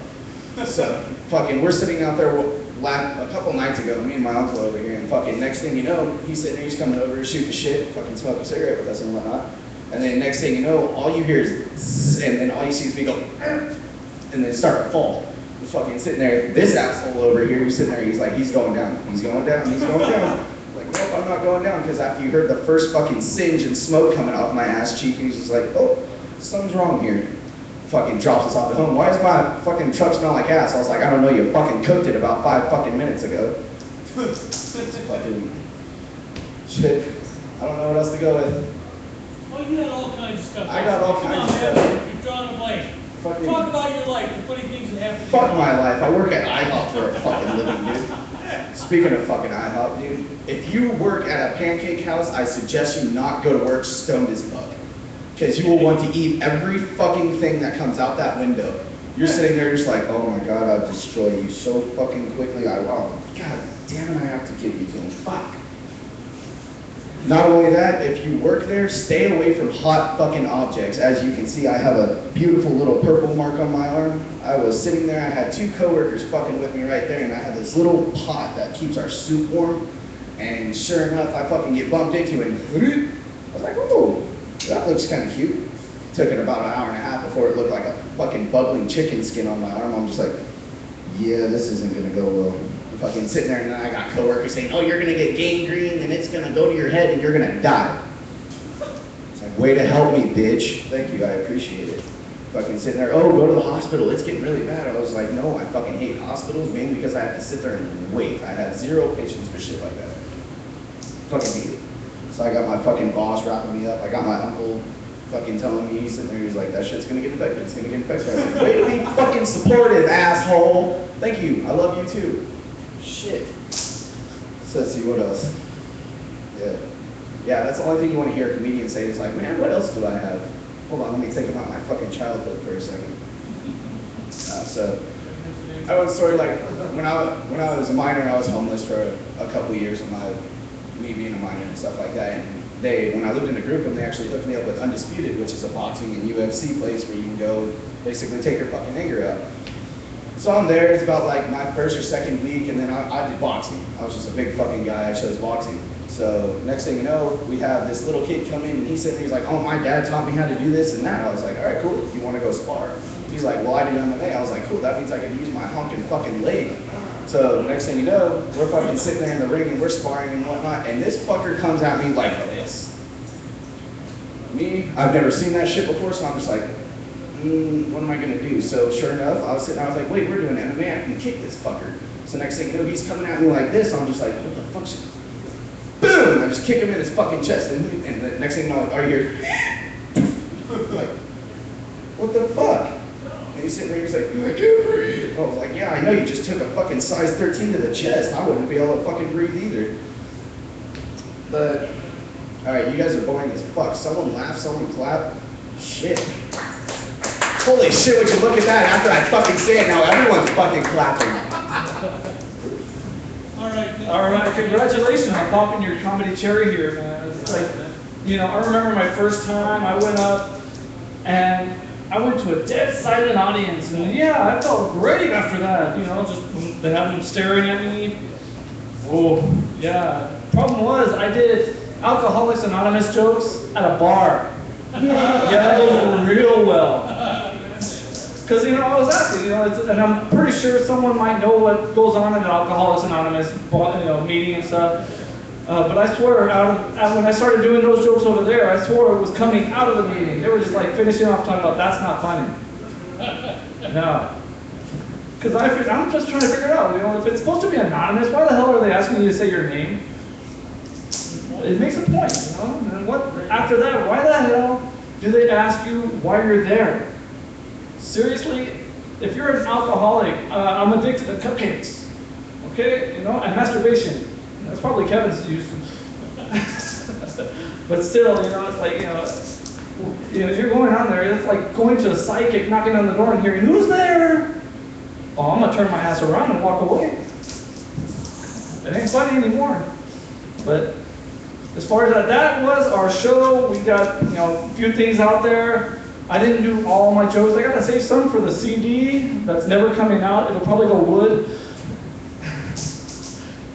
So we're sitting out there a couple nights ago, me and my uncle over here, and fucking next thing you know, he's sitting there, he's coming over, shooting shit, fucking smoking a cigarette with us and whatnot. And then next thing you know, all you hear is zzz, and then all you see is me go, and then start to fall. He's fucking sitting there, this asshole over here, he's sitting there, he's like, he's going down, he's going down, he's going down. Like, nope, I'm not going down, because after you heard the first fucking singe and smoke coming off my ass cheek, he's just like, oh, something's wrong here. Fucking drops us off at home. Why does my fucking truck smell like ass? I was like, I don't know, you fucking cooked it about 5 fucking minutes ago. Fucking shit. I don't know what else to go with. Oh, you had all kinds of stuff. I got all Come kinds on, of man. stuff. You're drawing a blank. Fucking Talk about your life, the funny things that happen. fuck my life. I work at IHOP for a fucking living, dude. Speaking of fucking IHOP, dude, if you work at a pancake house, I suggest you not go to work stoned as fuck. Because you will want to eat every fucking thing that comes out that window. You're sitting there just like, oh my god, I'll destroy you so fucking quickly. God damn it, I have to give you to him. Fuck. Not only that, if you work there, stay away from hot fucking objects. As you can see, I have a beautiful little purple mark on my arm. I was sitting there, I had 2 coworkers fucking with me right there, and I had this little pot that keeps our soup warm. And sure enough, I fucking get bumped into it, and I was like, ooh. That looks kind of cute. Took it about an hour and a half before it looked like a fucking bubbling chicken skin on my arm. I'm just like, yeah, this isn't gonna go well. I'm fucking sitting there, and then I got coworkers saying, oh, you're gonna get gangrene, and it's gonna go to your head, and you're gonna die. It's like, way to help me, bitch. Thank you, I appreciate it. Fucking sitting there, oh, go to the hospital, it's getting really bad. I was like, no, I fucking hate hospitals, mainly because I have to sit there and wait. I have zero patience for shit like that. Fucking hate it. So I got my fucking boss wrapping me up. I got my uncle fucking telling me, he's sitting there, he's like, that shit's gonna get infected, it's gonna get infected. I was like, way to be fucking supportive, asshole. Thank you, I love you too. Shit. So let's see, what else? Yeah, that's the only thing you want to hear a comedian say is like, man, what else do I have? Hold on, let me think about my fucking childhood for a second. So, I was sort of like, when I was a minor, I was homeless for a couple of years of me being a minor and stuff like that. And when I lived in a group, and they actually hooked me up with Undisputed, which is a boxing and UFC place where you can go basically take your fucking anger out. So I'm there, it's about like my first or second week, and then I did boxing. I was just a big fucking guy, I chose boxing. So next thing you know, we have this little kid come in, and he's sitting there, he's like, oh, my dad taught me how to do this and that. I was like, all right, cool, you want to go spar? He's like, well, I do MMA. I was like, cool, that means I can use my honking fucking leg. So next thing you know, we're fucking sitting there in the ring, and we're sparring and whatnot, and this fucker comes at me like this. Me, I've never seen that shit before, so I'm just like, what am I gonna do? So sure enough, I was sitting there, I was like, wait, we're doing MMA, I can kick this fucker. So next thing you know, he's coming at me like this, I'm just like, what the fuck? Boom! I just kick him in his fucking chest, and the next thing you know, are you here? Like, what the fuck? And he's sitting there, he's like, I can't breathe. I was like, yeah, I know, you just took a fucking size 13 to the chest. I wouldn't be able to fucking breathe either. But, alright, you guys are boring as fuck. Someone laugh, someone clap. Shit. Holy shit, would you look at that after I fucking say it now? Everyone's fucking clapping. All right, congratulations on popping your comedy cherry here, man. It's like, you know, I remember my first time I went up and I went to a dead silent audience, and yeah, I felt great after that, you know, just to have them staring at me. Oh, yeah. Problem was, I did Alcoholics Anonymous jokes at a bar. Yeah, those were real well. Because, you know, I was asking, you know, and I'm pretty sure someone might know what goes on in an Alcoholics Anonymous, you know, meeting and stuff. But I swear, when I started doing those jokes over there, I swore it was coming out of the meeting. They were just like finishing off talking about, that's not funny. No. Because I'm just trying to figure it out, you know, if it's supposed to be anonymous, why the hell are they asking you to say your name? It makes a point, you know? And what, after that, why the hell do they ask you why you're there? Seriously, if you're an alcoholic, I'm addicted to cupcakes, okay? You know, and masturbation. That's probably Kevin's use. But still, you know, it's like, you know, if you're going on there, it's like going to a psychic, knocking on the door and hearing, who's there? Oh, I'm gonna turn my ass around and walk away. It ain't funny anymore. But as far as that was our show, we got, you know, a few things out there. I didn't do all my jokes. I gotta save some for the CD that's never coming out. It'll probably go wood.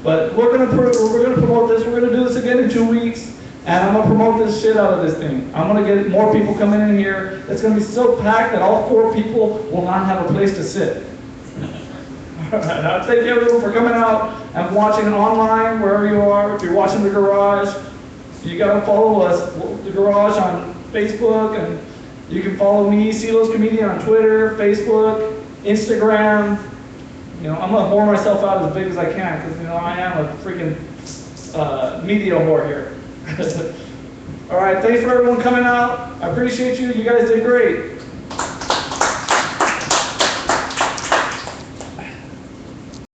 But we're gonna promote this. We're gonna do this again in 2 weeks, and I'm gonna promote this shit out of this thing. I'm gonna get more people coming in here. It's gonna be so packed that all 4 people will not have a place to sit. All right, I thank everyone for coming out and watching online wherever you are. If you're watching The Garage, you gotta follow us, The Garage, on Facebook, and you can follow me, CeeLo's Comedian, on Twitter, Facebook, Instagram. You know, I'm gonna whore myself out as big as I can, because, you know, I am a freaking media whore here. All right, thanks for everyone coming out. I appreciate you. You guys did great.